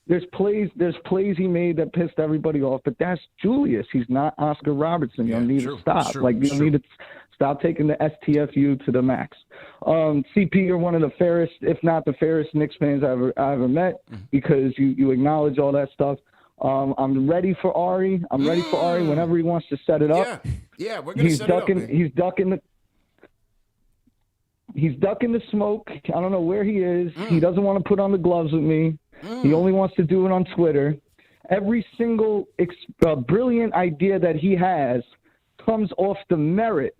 there's plays he made that pissed everybody off, but that's Julius. He's not Oscar Robertson. You need to stop. You need to stop taking the STFU to the max. CP, you're one of the fairest, if not the fairest, Knicks fans I ever met because you acknowledge all that stuff. I'm ready for Ari. I'm ready for Ari whenever he wants to set it up. Yeah, we're gonna set it up. He's ducking the smoke. I don't know where he is. He doesn't want to put on the gloves with me. He only wants to do it on Twitter. Every single brilliant idea that he has comes off the merit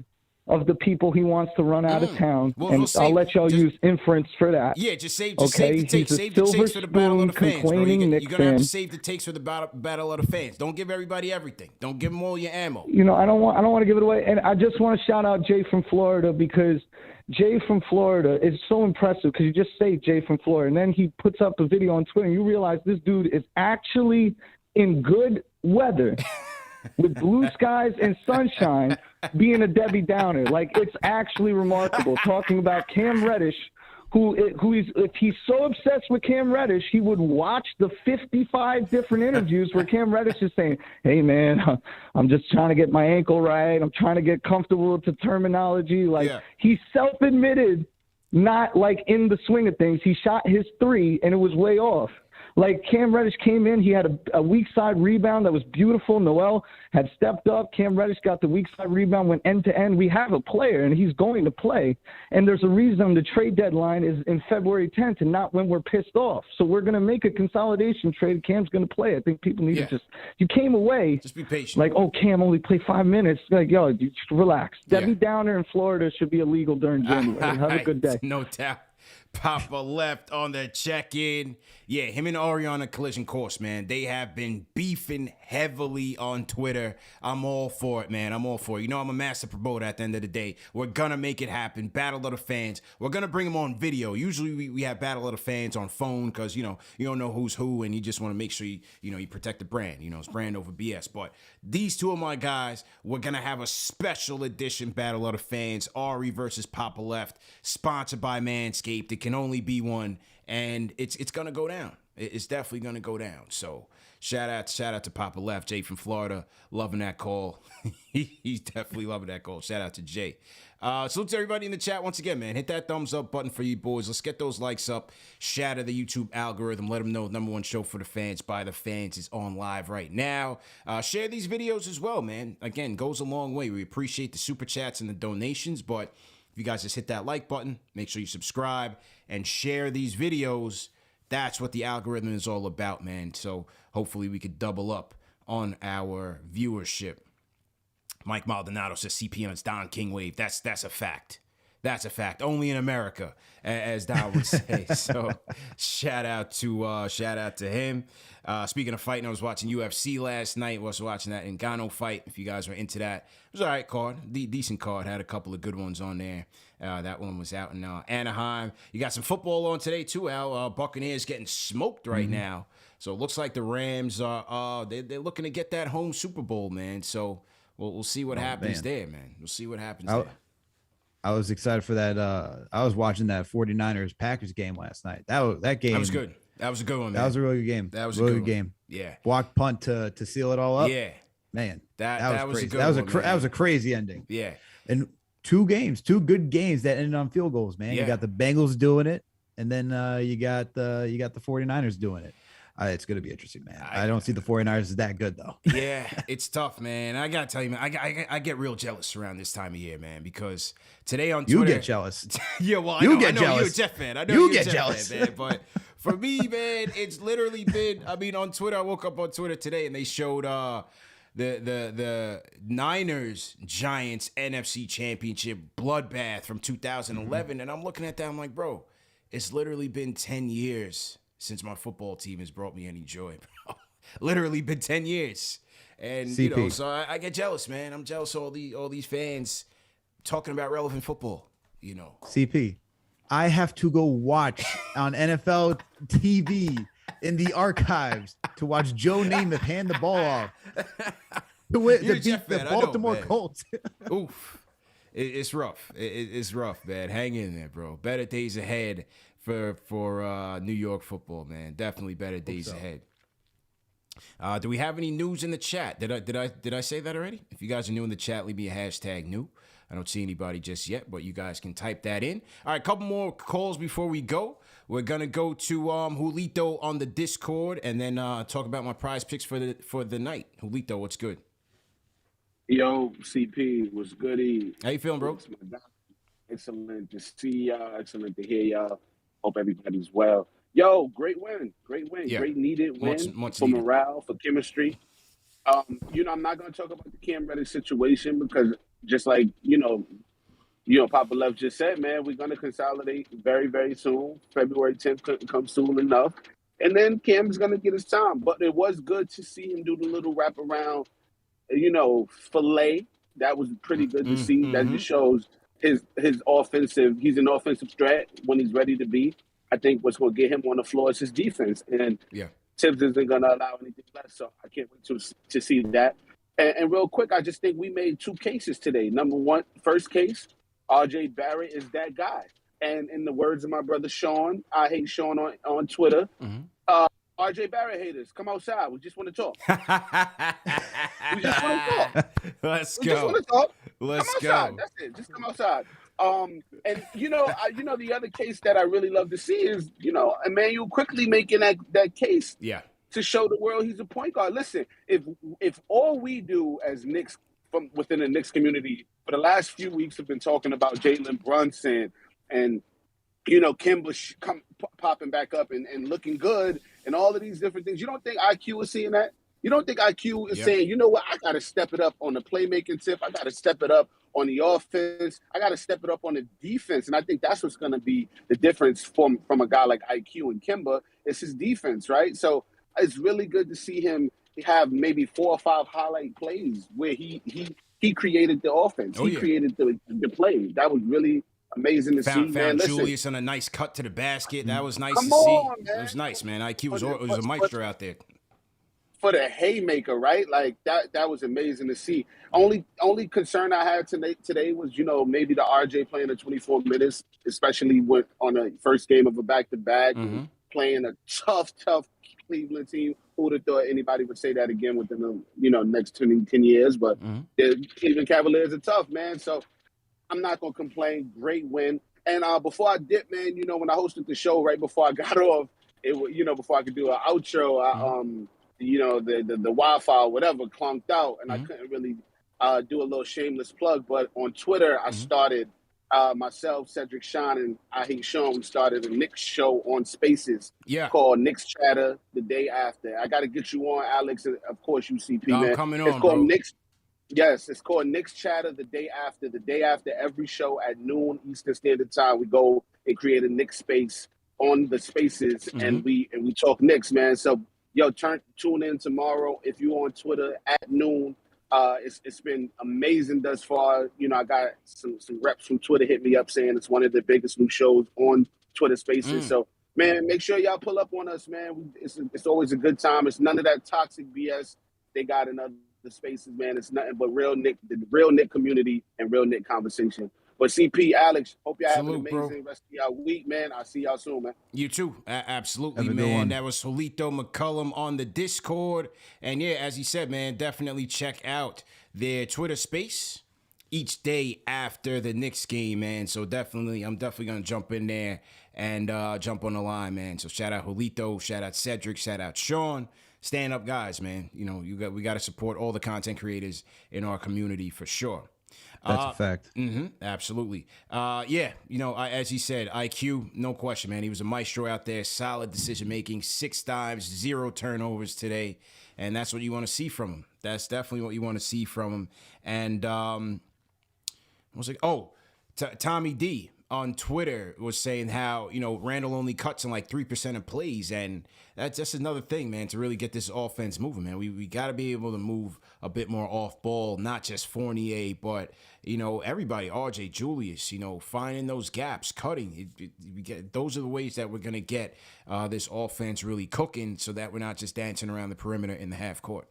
of the people he wants to run out of town. I'll let y'all use inference for that. Yeah, just save the takes. Save the takes for the battle of the fans, bro. You're going to have to save the takes for the battle of the fans. Don't give everybody everything. Don't give them all your ammo. I don't want to give it away. And I just want to shout out Jay from Florida because Jay from Florida is so impressive because you just say Jay from Florida, and then he puts up a video on Twitter, and you realize this dude is actually in good weather with blue skies and sunshine being a Debbie Downer. Like, it's actually remarkable. Talking about Cam Reddish, if he's so obsessed with Cam Reddish, he would watch the 55 different interviews where Cam Reddish is saying, hey, man, I'm just trying to get my ankle right. I'm trying to get comfortable with the terminology. Like, he self-admitted not, like, in the swing of things. He shot his 3, and it was way off. Like, Cam Reddish came in, he had a weak side rebound that was beautiful. Noel had stepped up. Cam Reddish got the weak side rebound, went end to end. We have a player, and he's going to play. And there's a reason the trade deadline is in February 10th and not when we're pissed off. So we're going to make a consolidation trade. Cam's going to play. I think people need to you came away. Just be patient. Like, oh, Cam only played 5 minutes. Like, yo, just relax. Debbie Downer in Florida should be illegal during January. Have a good day. No doubt. Poppa Left on the check-in. Yeah, him and Ari on a collision course, man. They have been beefing heavily on Twitter. I'm all for it, man. I'm all for it. I'm a master promoter at the end of the day. We're going to make it happen. Battle of the Fans. We're going to bring them on video. Usually we have Battle of the Fans on phone because, you don't know who's who and you just want to make sure you protect the brand. It's brand over BS. But these two of my guys, we're going to have a special edition Battle of the Fans. Ari versus Poppa Left, sponsored by Manscaped. It can only be one, and it's gonna go down. It's definitely gonna go down. So shout out to Poppa Left, Jay from Florida, loving that call. He's definitely loving that call. Shout out to Jay. Salute to everybody in the chat once again, man. Hit that thumbs up button for you boys. Let's get those likes up. Shatter the YouTube algorithm. Let them know the #1 show for the fans by the fans is on live right now. Share these videos as well, man. Again, goes a long way. We appreciate the super chats and the donations, but if you guys just hit that like button, make sure you subscribe and share these videos. That's what the algorithm is all about, man. So hopefully we could double up on our viewership. Mike Maldonado says CPM is Don King Wave. That's a fact. That's a fact. Only in America, as Don would say. So shout out to him. Speaking of fighting, I was watching UFC last night. Was watching that Ngannou fight. If you guys were into that, it was all right card. Decent card. Had a couple of good ones on there. That one was out in Anaheim. You got some football on today too, Al. Buccaneers getting smoked right now. So it looks like the Rams are they're looking to get that home Super Bowl, man. So we'll see what happens there, man. We'll see what happens there. I was excited for that. I was watching that 49ers Packers game last night. That game. That was good. That was a good one, man. That was a really good game. That was a really good game. Yeah. Blocked punt to seal it all up. Yeah. Man, that was crazy. a good one, that was a crazy ending. Yeah. And two good games that ended on field goals, man. Yeah. You got the Bengals doing it, and then you got the 49ers doing it. It's going to be interesting, man. I don't see the 49ers as that good, though. Yeah, it's tough, man. I got to tell you, man, I get real jealous around this time of year, man, because today on Twitter. You get jealous. Yeah, well, you I get know jealous. you're a Jeff fan. I know you you're get a Jeff jealous. fan, man. But for me, man, it's literally been, on Twitter, I woke up on Twitter today, and they showed the Niners Giants NFC Championship bloodbath from 2011, and I'm looking at that, I'm like, bro, it's literally been 10 years since my football team has brought me any joy, bro. Literally been 10 years. And, CP. you know, so I get jealous, man. I'm jealous of all these fans talking about relevant football, you know. CP, I have to go watch on NFL TV in the archives to watch Joe Namath hand the ball off to beat the Baltimore Colts. Oof. It's rough. It's rough, man. Hang in there, bro. Better days ahead for New York football, man. Definitely better days ahead. Do we have any news in the chat? Did I say that already? If you guys are new in the chat, leave me a hashtag new. I don't see anybody just yet, but you guys can type that in. All right, a couple more calls before we go. We're gonna go to Julito on the Discord, and then talk about my prize picks for the night. Julito, what's good? Yo, CP, what's goody? How you feeling, bro? Excellent to see y'all. Excellent to hear y'all. Hope everybody's well. Yo, great win. Yeah. Great needed win much for needed. morale, for chemistry. You know, I'm not going to talk about the Cam Reddish situation because just like, you know, Poppa Left just said, man, we're going to consolidate very, very soon. February 10th couldn't come soon enough. And then Cam's going to get his time. But it was good to see him do the little wraparound, you know, fillet. That was pretty good to see. That just shows his offensive. He's an offensive threat when he's ready to be. I think what's going to get him on the floor is his defense. And Tibbs isn't going to allow anything less. So I can't wait to see that. And real quick, I just think we made two cases today. Number one, first case, RJ Barrett is that guy. And in the words of my brother Sean, I hate Sean on Twitter. RJ Barrett haters, come outside. We just want to talk. We just want to talk. Let's we go. Just want to talk. Let's come go. Outside. That's it. Just come outside. And you know, the other case that I really love to see is, you know, Emmanuel quickly making that case. Yeah. To show the world he's a point guard. Listen, if all we do as Knicks from within the Knicks community for the last few weeks have been talking about Jalen Brunson and you know Kimba popping back up and looking good and all of these different things, you don't think IQ is seeing that? You don't think IQ is saying, you know what, I got to step it up on the playmaking tip. I got to step it up on the offense. I got to step it up on the defense. And I think that's what's going to be the difference from a guy like IQ and Kimba. It's his defense, right? So it's really good to see him have maybe 4 or 5 highlight plays where he created the offense. He created the play. That was really amazing to see. Found Julius on a nice cut to the basket. That was nice to see. Man. It was nice, man. IQ was a maestro out there. For the haymaker, right? Like that was amazing to see. Only concern I had today was, you know, maybe the RJ playing the 24 minutes, especially on the first game of a back-to-back, playing a tough Cleveland team. Who would have thought anybody would say that again within the, you know, next 10 years? But the Cleveland Cavaliers are tough, man. So I'm not gonna complain. Great win. And before I dip, man, you know, when I hosted the show right before I got off, before I could do an outro, you know, the Wi-Fi or whatever clunked out, and I couldn't really do a little shameless plug. But on Twitter, I started myself, Cedric Sean, and I Hate Sean. We started a Knicks show on Spaces called Knicks Chatter the day after. I got to get you on, Alex, and of course, UCP, man. I'm coming on, it's called bro. Knicks. Yes, it's called Knicks Chatter the day after. The day after every show at noon Eastern Standard Time, we go and create a Knicks space on the Spaces, and we talk Knicks, man. So, yo, tune in tomorrow if you're on Twitter at noon. It's been amazing thus far. You know, I got some reps from Twitter hit me up saying it's one of the biggest new shows on Twitter Spaces. So, man, make sure y'all pull up on us, man. It's always a good time. It's none of that toxic BS they got in other spaces, man. It's nothing but the real Knick community and real Knick conversation. But CP, Alex, hope y'all have an amazing rest of y'all week, man. I'll see y'all soon, man. You too. Absolutely, man. That was Julito McCullum on the Discord. And yeah, as he said, man, definitely check out their Twitter space. each day after the Knicks game, man. So I'm definitely gonna jump in there and jump on the line, man. So shout out Julito, shout out Cedric, shout out Sean. Stand up guys, man. You know, we got to support all the content creators in our community for sure. That's a fact. Absolutely. Yeah, you know, as he said, IQ, no question, man. He was a maestro out there, solid decision making, 6 dives, 0 turnovers today, and that's what you want to see from him. That's definitely what you want to see from him. And I was like, Tommy D on Twitter was saying how, you know, Randall only cuts in like 3% of plays, and that's just another thing, man, to really get this offense moving, man. We got to be able to move a bit more off ball, not just Fournier, but, you know, everybody, RJ, Julius, you know, finding those gaps, cutting. Those are the ways that we're going to get this offense really cooking so that we're not just dancing around the perimeter in the half court.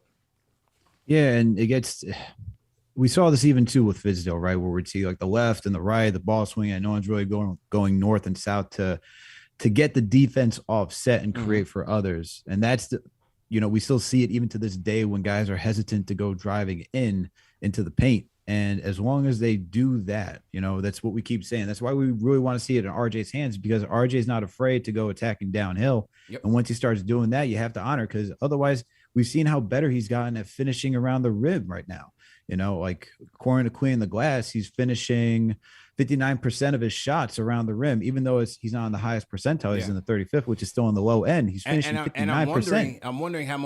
Yeah, and it gets... We saw this even too with Fizdale, right? Where we'd see like the left and the right, the ball swing, and no one's really going north and south to get the defense offset and create for others. And that's we still see it even to this day when guys are hesitant to go driving into the paint. And as long as they do that, you know, that's what we keep saying. That's why we really want to see it in RJ's hands, because RJ's not afraid to go attacking downhill. Yep. And once he starts doing that, you have to honor, because otherwise we've seen how better he's gotten at finishing around the rim right now. You know, like according to Queen the Glass, he's finishing 59% of his shots around the rim, even though he's not on the highest percentile. He's in the 35th, which is still on the low end. He's finishing 59%. I'm wondering how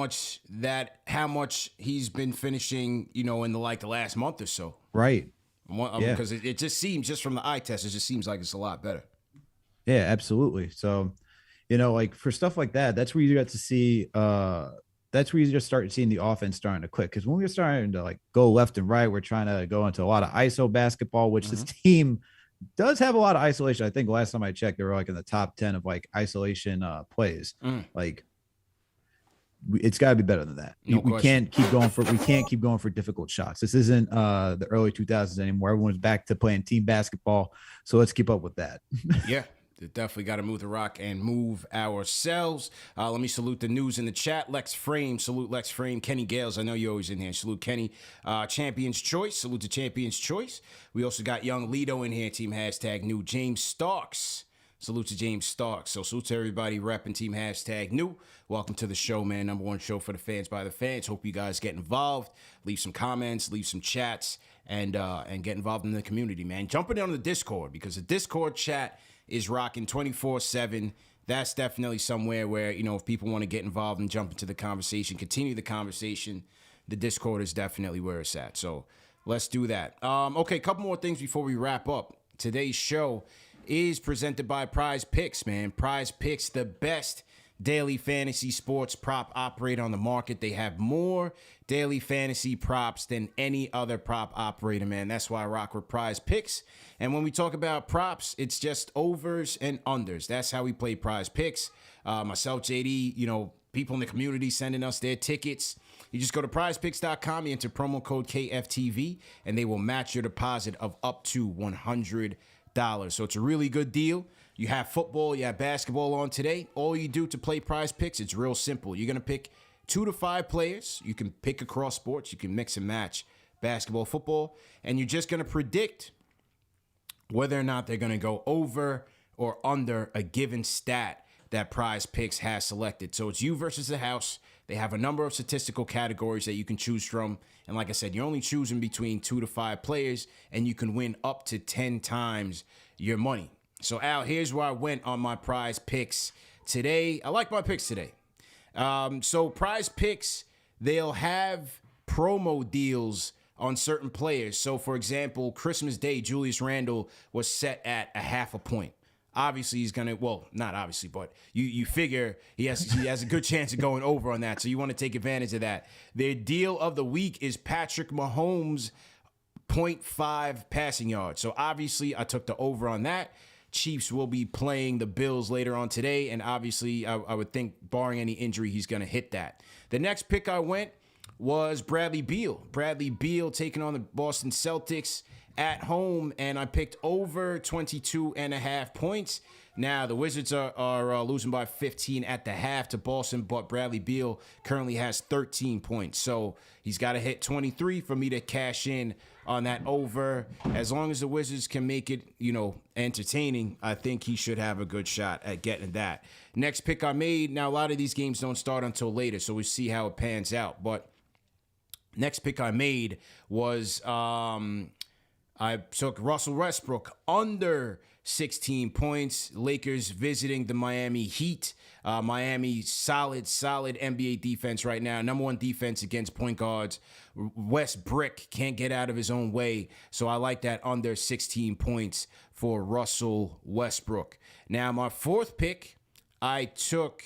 much he's been finishing, you know, in the last month or so. Right. Because it just seems, just from the eye test, it just seems like it's a lot better. Yeah, absolutely. So, you know, like for stuff like that, that's where you got to see that's where you just start seeing the offense starting to click. Because when we're starting to like go left and right, we're trying to go into a lot of ISO basketball, which this team does have a lot of isolation. I think last time I checked, they were like in the top 10 of like isolation plays. Like it's got to be better than that. We can't keep going for difficult shots. This isn't the early 2000s anymore. Everyone's back to playing team basketball. So let's keep up with that. Yeah. Definitely got to move the rock and move ourselves. Let me salute the news in the chat. Lex Frame, salute Lex Frame. Kenny Gales, I know you're always in here. Salute Kenny. Champion's Choice, salute to Champion's Choice. We also got Young Lito in here, team hashtag new. James Starks, salute to James Starks. So salute to everybody repping team hashtag new. Welcome to the show, man. Number one show for the fans by the fans. Hope you guys get involved. Leave some comments, leave some chats, and get involved in the community, man. Jumping on the Discord, because the Discord chat is rocking 24/7. That's definitely somewhere where, you know, if people want to get involved and jump into the conversation, continue the conversation, the Discord is definitely where it's at. So let's do that. Okay, a couple more things before we wrap up. Today's show is presented by Prize Picks, man. Prize Picks, the best daily fantasy sports prop operator on the market. They have more daily fantasy props than any other prop operator, man. That's why I rock with Prize Picks. And when we talk about props, it's just overs and unders. That's how we play Prize Picks. Myself, JD, you know, people in the community sending us their tickets. You just go to prizepicks.com, you enter promo code KFTV, and they will match your deposit of up to $100. So it's a really good deal. You have football, you have basketball on today. All you do to play Prize Picks, it's real simple. You're going to pick 2 to 5 players. You can pick across sports. You can mix and match basketball, football. And you're just going to predict whether or not they're going to go over or under a given stat that Prize Picks has selected. So it's you versus the house. They have a number of statistical categories that you can choose from. And like I said, you're only choosing between 2 to 5 players, and you can win up to 10 times your money. So, Al, here's where I went on my Prize Picks today. I like my picks today. So Prize Picks, they'll have promo deals on certain players. So, for example, Christmas Day, Julius Randle was set at 0.5 point. Obviously, he's going to, well, not obviously, but you figure he has a good chance of going over on that. So you want to take advantage of that. Their deal of the week is Patrick Mahomes, 0.5 passing yards. So obviously, I took the over on that. Chiefs will be playing the Bills later on today, and obviously, I would think, barring any injury, he's going to hit that. The next pick I went was Bradley Beal. Bradley Beal taking on the Boston Celtics at home, and I picked over 22.5 points. Now, the Wizards are losing by 15 at the half to Boston, but Bradley Beal currently has 13 points. So he's got to hit 23 for me to cash in on that over. As long as the Wizards can make it, entertaining, I think he should have a good shot at getting that. Next pick I made. Now, a lot of these games don't start until later, so we'll see how it pans out. But next pick I made was I took Russell Westbrook under 16 points. Lakers visiting the Miami Heat. Miami, solid NBA defense right now. Number one defense against point guards. Westbrook can't get out of his own way. So I like that under 16 points for Russell Westbrook. Now, my fourth pick, I took,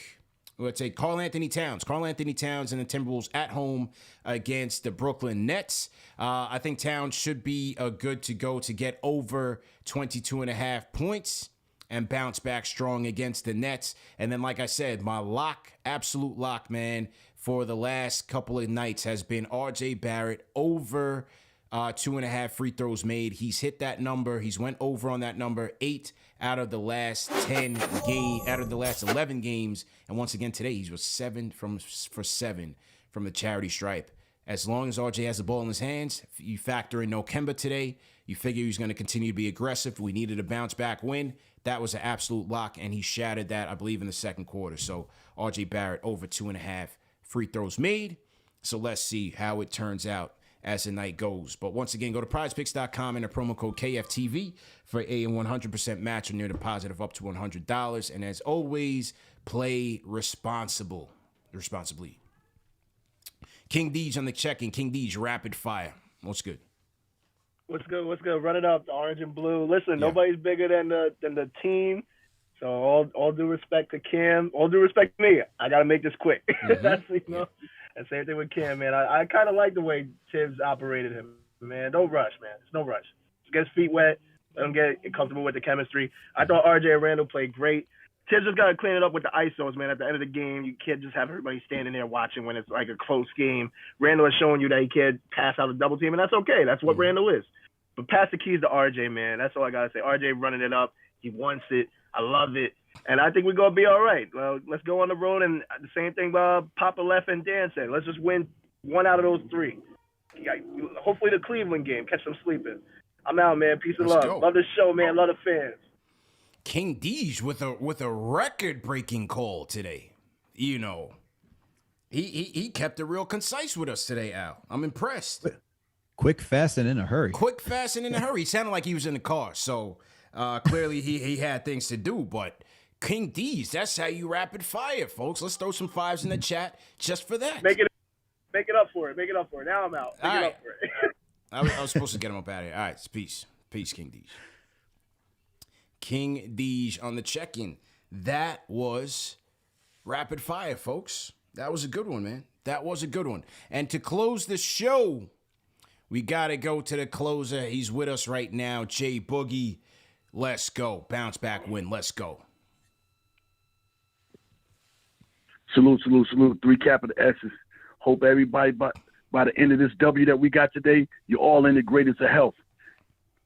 let's say, Karl Anthony Towns. Karl Anthony Towns and the Timberwolves at home against the Brooklyn Nets. I think Towns should be good to go to get over 22.5 points and bounce back strong against the Nets. And then, like I said, my lock, absolute lock, man, for the last couple of nights has been RJ Barrett over 2.5 free throws made. He's hit that number. He's went over on that number 8 out of the last 11 games. And once again today, he was 7 for 7 from the charity stripe. As long as RJ has the ball in his hands, you factor in no Kemba today, you figure he's going to continue to be aggressive. We needed a bounce back win. That was an absolute lock, and he shattered that, I believe, in the second quarter. So RJ Barrett over 2.5 free throws made. So let's see how it turns out as the night goes. But once again, go to prizepicks.com and the promo code KFTV for a 100% match on your deposit of up to $100. And as always, play responsibly. KiingDeej on the check-in. KiingDeej, rapid fire. What's good? What's good? Run it up, the orange and blue. Listen, Nobody's bigger than the team. So all due respect to Cam, all due respect to me. I got to make this quick. That's, and same thing with Cam, man. I kind of like the way Tibbs operated him, man. Don't rush, man. There's no rush. Just get his feet wet. Let him get comfortable with the chemistry. I thought RJ and Randall played great. Tibbs just got to clean it up with the ISOs, man. At the end of the game, you can't just have everybody standing there watching when it's like a close game. Randall is showing you that he can't pass out a double team, and that's okay. That's what Randall is. But pass the keys to RJ, man. That's all I got to say. RJ running it up. He wants it. I love it. And I think we're going to be all right. Well, let's go on the road. And the same thing Poppa Left and Dan said. Let's just win one out of those 3. Hopefully the Cleveland game. Catch some sleeping. I'm out, man. Peace and love. Go. Love the show, man. Love the fans. KiingDeej with a record-breaking call today. He kept it real concise with us today, Al. I'm impressed. Quick, fast, and in a hurry. He sounded like he was in the car. So clearly he had things to do. But KiingDeej, that's how you rapid fire, folks. Let's throw some 5s in the chat just for that. Make it up for it. Now I'm out. Make it up for it. I was supposed to get him up out of here. All right, peace, KiingDeej. KiingDeej on the check-in. That was rapid fire, folks. That was a good one, man. That was a good one. And to close the show, we got to go to the closer. He's with us right now, Jay Boogie. Let's go. Bounce back win. Let's go. Salute. 3 capital S's. Hope everybody by the end of this W that we got today, you're all in the greatest of health.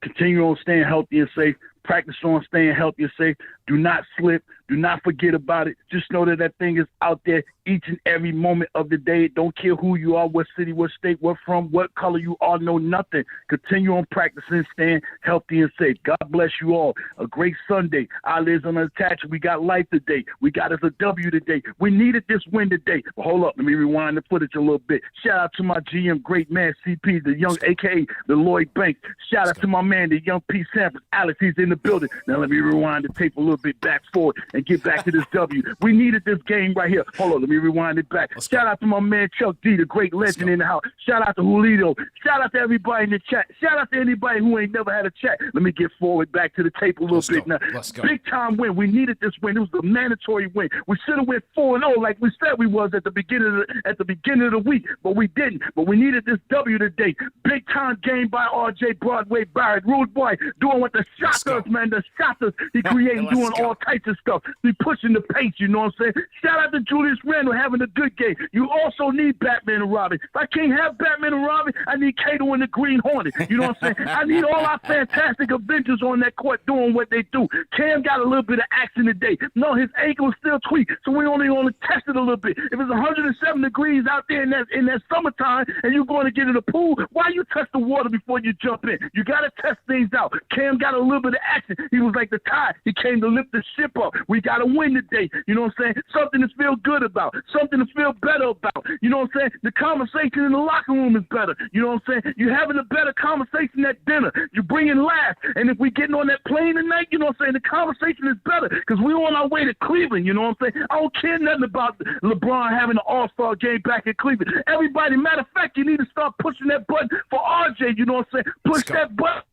Continue on staying healthy and safe. Practice on staying healthy and safe. Do not slip. Do not forget about it. Just know that thing is out there each and every moment of the day. Don't care who you are, what city, what state, what from, what color you are, know nothing. Continue on practicing, staying healthy and safe. God bless you all. A great Sunday. Eyelids unattached. We got life today. We got us a W today. We needed this win today. But hold up. Let me rewind the footage a little bit. Shout out to my GM, great man, CP, the young, a.k.a. the Lloyd Banks. Shout out to my man, the young P. Sampras. Alex, he's in the building. Now let me rewind the tape a little bit back forward and get back to this W. We needed this game right here. Hold on, let me rewind it back. Shout out to my man Chuck D, the great legend in the house. Shout out to Julito. Shout out to everybody in the chat. Shout out to anybody who ain't never had a chat. Let me get forward back to the tape a little bit now. Big time win. We needed this win. It was a mandatory win. We should have went 4-0 like we said we was at the beginning of the week, but we didn't. But we needed this W today. Big time game by RJ Broadway Barrett. Rude boy doing what the shot does, man. The shot does he creating doing doing all types of stuff. We pushing the pace, you know what I'm saying? Shout out to Julius Randle having a good game. You also need Batman and Robin. If I can't have Batman and Robin, I need Kato and the Green Hornet. You know what I'm saying? I need all our fantastic Avengers on that court doing what they do. Cam got a little bit of action today. No, his ankle is still tweaked, so we only want to test it a little bit. If it's 107 degrees out there in that summertime and you're going to get in the pool, why you touch the water before you jump in? You got to test things out. Cam got a little bit of action. He was like the tide. He came to lift the ship up. We got to win today. You know what I'm saying? Something to feel good about. Something to feel better about. You know what I'm saying? The conversation in the locker room is better. You know what I'm saying? You're having a better conversation at dinner. You're bringing laughs. And if we getting on that plane tonight, you know what I'm saying? The conversation is better because we're on our way to Cleveland. You know what I'm saying? I don't care nothing about LeBron having an all-star game back in Cleveland. Everybody, matter of fact, you need to start pushing that button for RJ. You know what I'm saying? Push that button.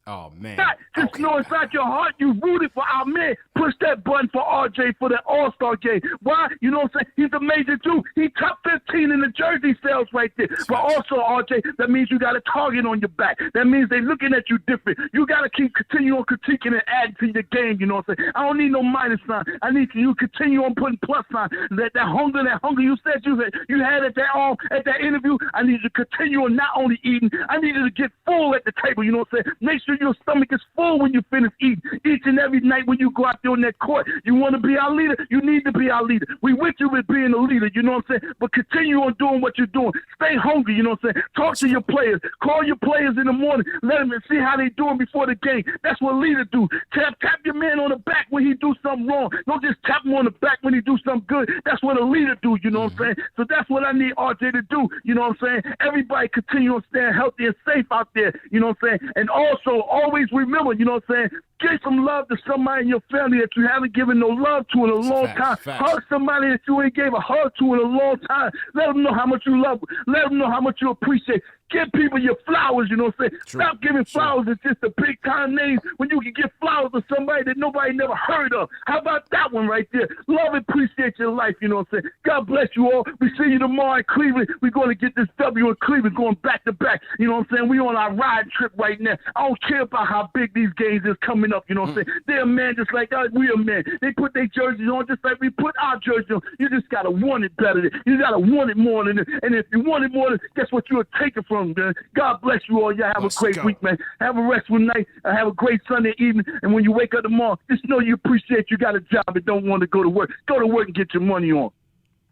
Oh, man. Just know inside your heart you rooted for our man. Push that button for RJ for that All-Star game. Why? You know what I'm saying? He's a major dude. He top 15 in the jersey sales right there. But also, RJ, that means you got a target on your back. That means they're looking at you different. You got to continue on critiquing and adding to your game. You know what I'm saying? I don't need no minus sign. I need you to continue on putting plus sign. That hunger you said you had at that interview, I need you to continue on not only eating, I need you to get full at the table. You know what I'm saying? Make sure your stomach is full when you finish eating. Each and every night when you go out there on that court, you want to be our leader, you need to be our leader. We with you with being a leader, you know what I'm saying? But continue on doing what you're doing. Stay hungry, you know what I'm saying? Talk to your players. Call your players in the morning. Let them see how they doing before the game. That's what leaders do. Tap your man on the back when he do something wrong. Don't just tap him on the back when he do something good. That's what a leader do, you know what I'm saying? So that's what I need RJ to do, you know what I'm saying? Everybody continue on staying healthy and safe out there, you know what I'm saying? And also, always remember, you know what I'm saying? Give some love to somebody in your family that you haven't given no love to in a long time. Hug somebody that you ain't gave a hug to in a long time. Let them know how much you love them. Let them know how much you appreciate. Give people your flowers, you know what I'm saying? True. Stop giving flowers to just a big-time name when you can give flowers to somebody that nobody never heard of. How about that one right there? Love and appreciate your life, you know what I'm saying? God bless you all. We see you tomorrow in Cleveland. We're going to get this W in Cleveland going back-to-back. You know what I'm saying? We on our ride trip right now. I don't care about how big these games is coming up, you know what I'm saying? They're a man just like us. We a man. They put their jerseys on just like we put our jerseys on. You just got to want it better. You got to want it more than it. And if you want it more than, guess what you'll take it from, man. God bless you all. Y'all have a great week, man. Have a restful night. Have a great Sunday evening. And when you wake up tomorrow, just know you appreciate you got a job and don't want to go to work. Go to work and get your money on.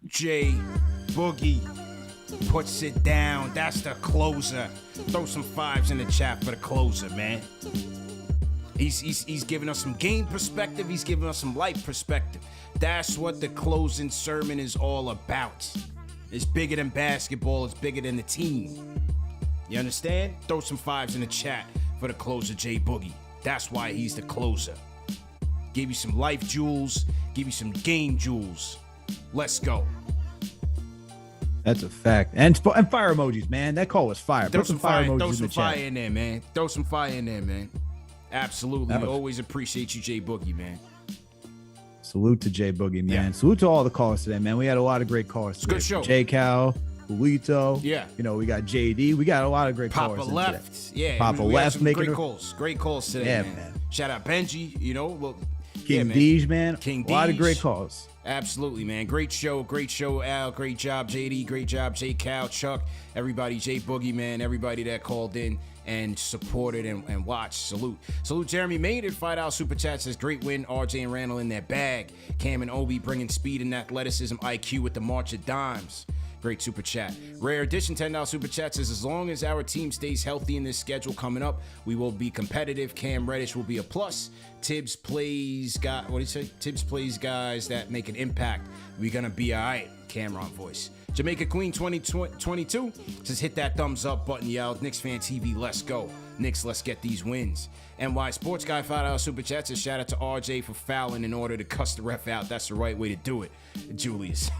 J Boogie puts it down. That's the closer. Throw some fives in the chat for the closer, man. He's giving us some game perspective. He's giving us some life perspective. That's what the closing sermon is all about. It's bigger than basketball. It's bigger than the team. You understand? Throw some fives in the chat for the closer, J Boogie. That's why he's the closer. Give you some life jewels. Give you some game jewels. Let's go. That's a fact. And fire emojis, man. That call was fire. Throw Put some fire emojis throw in some the fire chat. in there, man. Throw some fire in there, man. Absolutely. We always appreciate you, J Boogie, man. Salute to J Boogie, man. Yeah. Salute to all the callers today, man. We had a lot of great callers today. It's a good show. J Cal, Julito. Yeah. You know, we got JD. We got a lot of great Poppa callers. Left. Today. Yeah. Poppa Left making great calls. Great calls today, yeah, man. Shout out Benji, you know. Well, KiingDeej, man. KiingDeej. A lot of great calls. Absolutely, man. Great show, Al. Great job, JD. Great job, J Cal, Chuck. Everybody, J Boogie, man. Everybody that called in and supported and watched. Salute Jeremy made it. $5 super chat says great win. RJ and Randall in their bag. Cam and Obi bringing speed and athleticism, IQ with the March of Dimes. Great super chat. Rare Edition $10 super chat says as long as our team stays healthy in this schedule coming up, we will be competitive. Cam Reddish will be a plus. Tibbs plays guys that make an impact. We're gonna be all right. Cameron voice. Jamaica Queen 2022 says hit that thumbs up button, y'all. KnicksFanTV, let's go. Knicks, let's get these wins. NY Sports Guy $5 super chat says shout out to RJ for fouling in order to cuss the ref out. That's the right way to do it. Julius.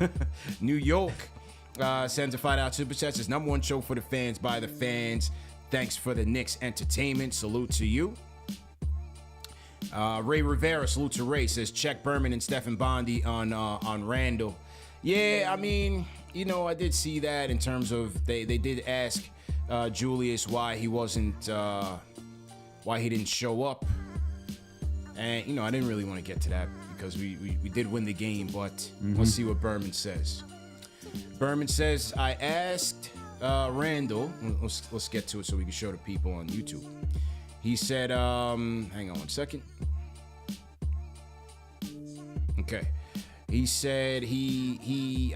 New York sends a $5 super chat says number one show for the fans by the fans. Thanks for the Knicks entertainment. Salute to you. Ray Rivera, salute to Ray, says check Berman and Stephen Bondi on Randall. Yeah, I mean, you know, I did see that in terms of they did ask Julius why he wasn't why he didn't show up And, I didn't really want to get to that because we did win the game, but let's see what Berman says. Berman says, I asked Randall, let's get to it so we can show the people on YouTube. He said, hang on one second. Okay. He said he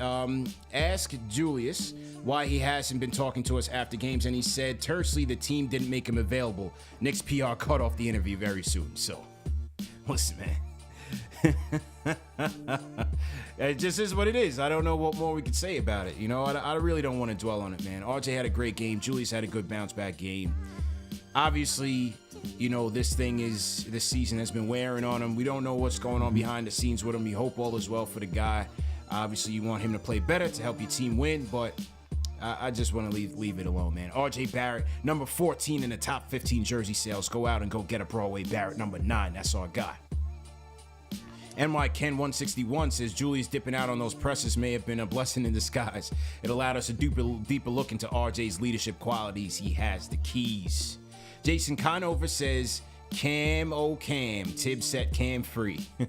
asked Julius why he hasn't been talking to us after games, and he said, tersely, the team didn't make him available. Knicks PR cut off the interview very soon. So, listen, man. It just is what it is. I don't know what more we could say about it. I really don't want to dwell on it, man. RJ had a great game. Julius had a good bounce-back game. Obviously, this season has been wearing on him. We don't know what's going on behind the scenes with him. We hope all is well for the guy. Obviously, you want him to play better to help your team win, but I just want to leave it alone, man. RJ Barrett, number 14 in the top 15 jersey sales. Go out and go get a Broadway Barrett, number 9. That's our guy. NY Ken 161 says Julius dipping out on those presses may have been a blessing in disguise. It allowed us a deeper look into RJ's leadership qualities. He has the keys. Jason Conover says, Cam, oh Cam, Tibbs set Cam free. All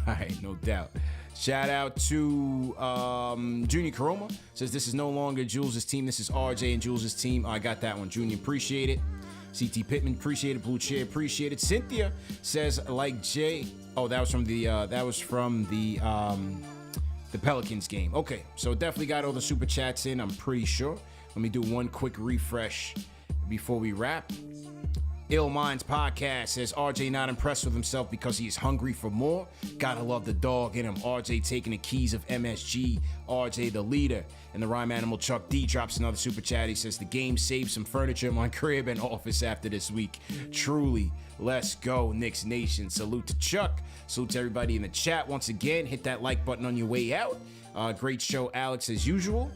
right, no doubt. Shout out to Junior Karoma. Says this is no longer Jules' team. This is RJ and Jules' team. I got that one. Junior, appreciate it. CT Pittman, appreciate it. Blue Chair, appreciate it. Cynthia says, like Jay. Oh, that was from the Pelicans game. Okay, so definitely got all the super chats in, I'm pretty sure. Let me do one quick refresh before we wrap. Ill Minds Podcast says RJ not impressed with himself because he is hungry for more. Gotta love the dog in him. RJ taking the keys of MSG. RJ the leader. And the rhyme animal Chuck D drops another super chat. He says the game saved some furniture in my crib and office after this week. Truly, let's go Knicks Nation. Salute to Chuck. Salute to everybody in the chat. Once again, hit that like button on your way out. Great show, Alex, as usual.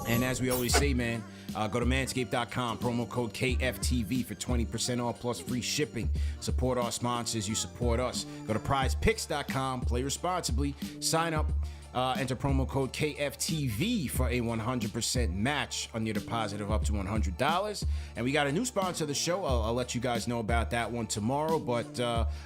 And as we always say, man, go to manscaped.com, promo code KFTV for 20% off plus free shipping. Support our sponsors, you support us. Go to prizepicks.com, play responsibly, sign up, enter promo code KFTV for a 100% match on your deposit of up to $100. And we got a new sponsor of the show. I'll let you guys know about that one tomorrow, but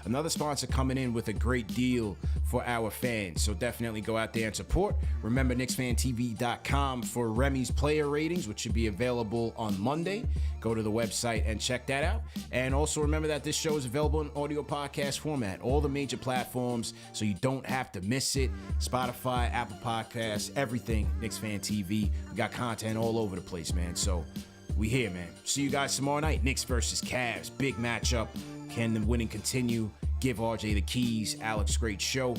another sponsor coming in with a great deal for our fans. So definitely go out there and support. Remember, KnicksFanTV.com for Remy's player ratings, which should be available on Monday. Go to the website and check that out. And also remember that this show is available in audio podcast format, all the major platforms, so you don't have to miss it. Spotify, Apple Podcasts, everything, Knicks Fan TV. We got content all over the place, man. So we here, man. See you guys tomorrow night. Knicks versus Cavs. Big matchup. Can the winning continue? Give RJ the keys. Alex, great show.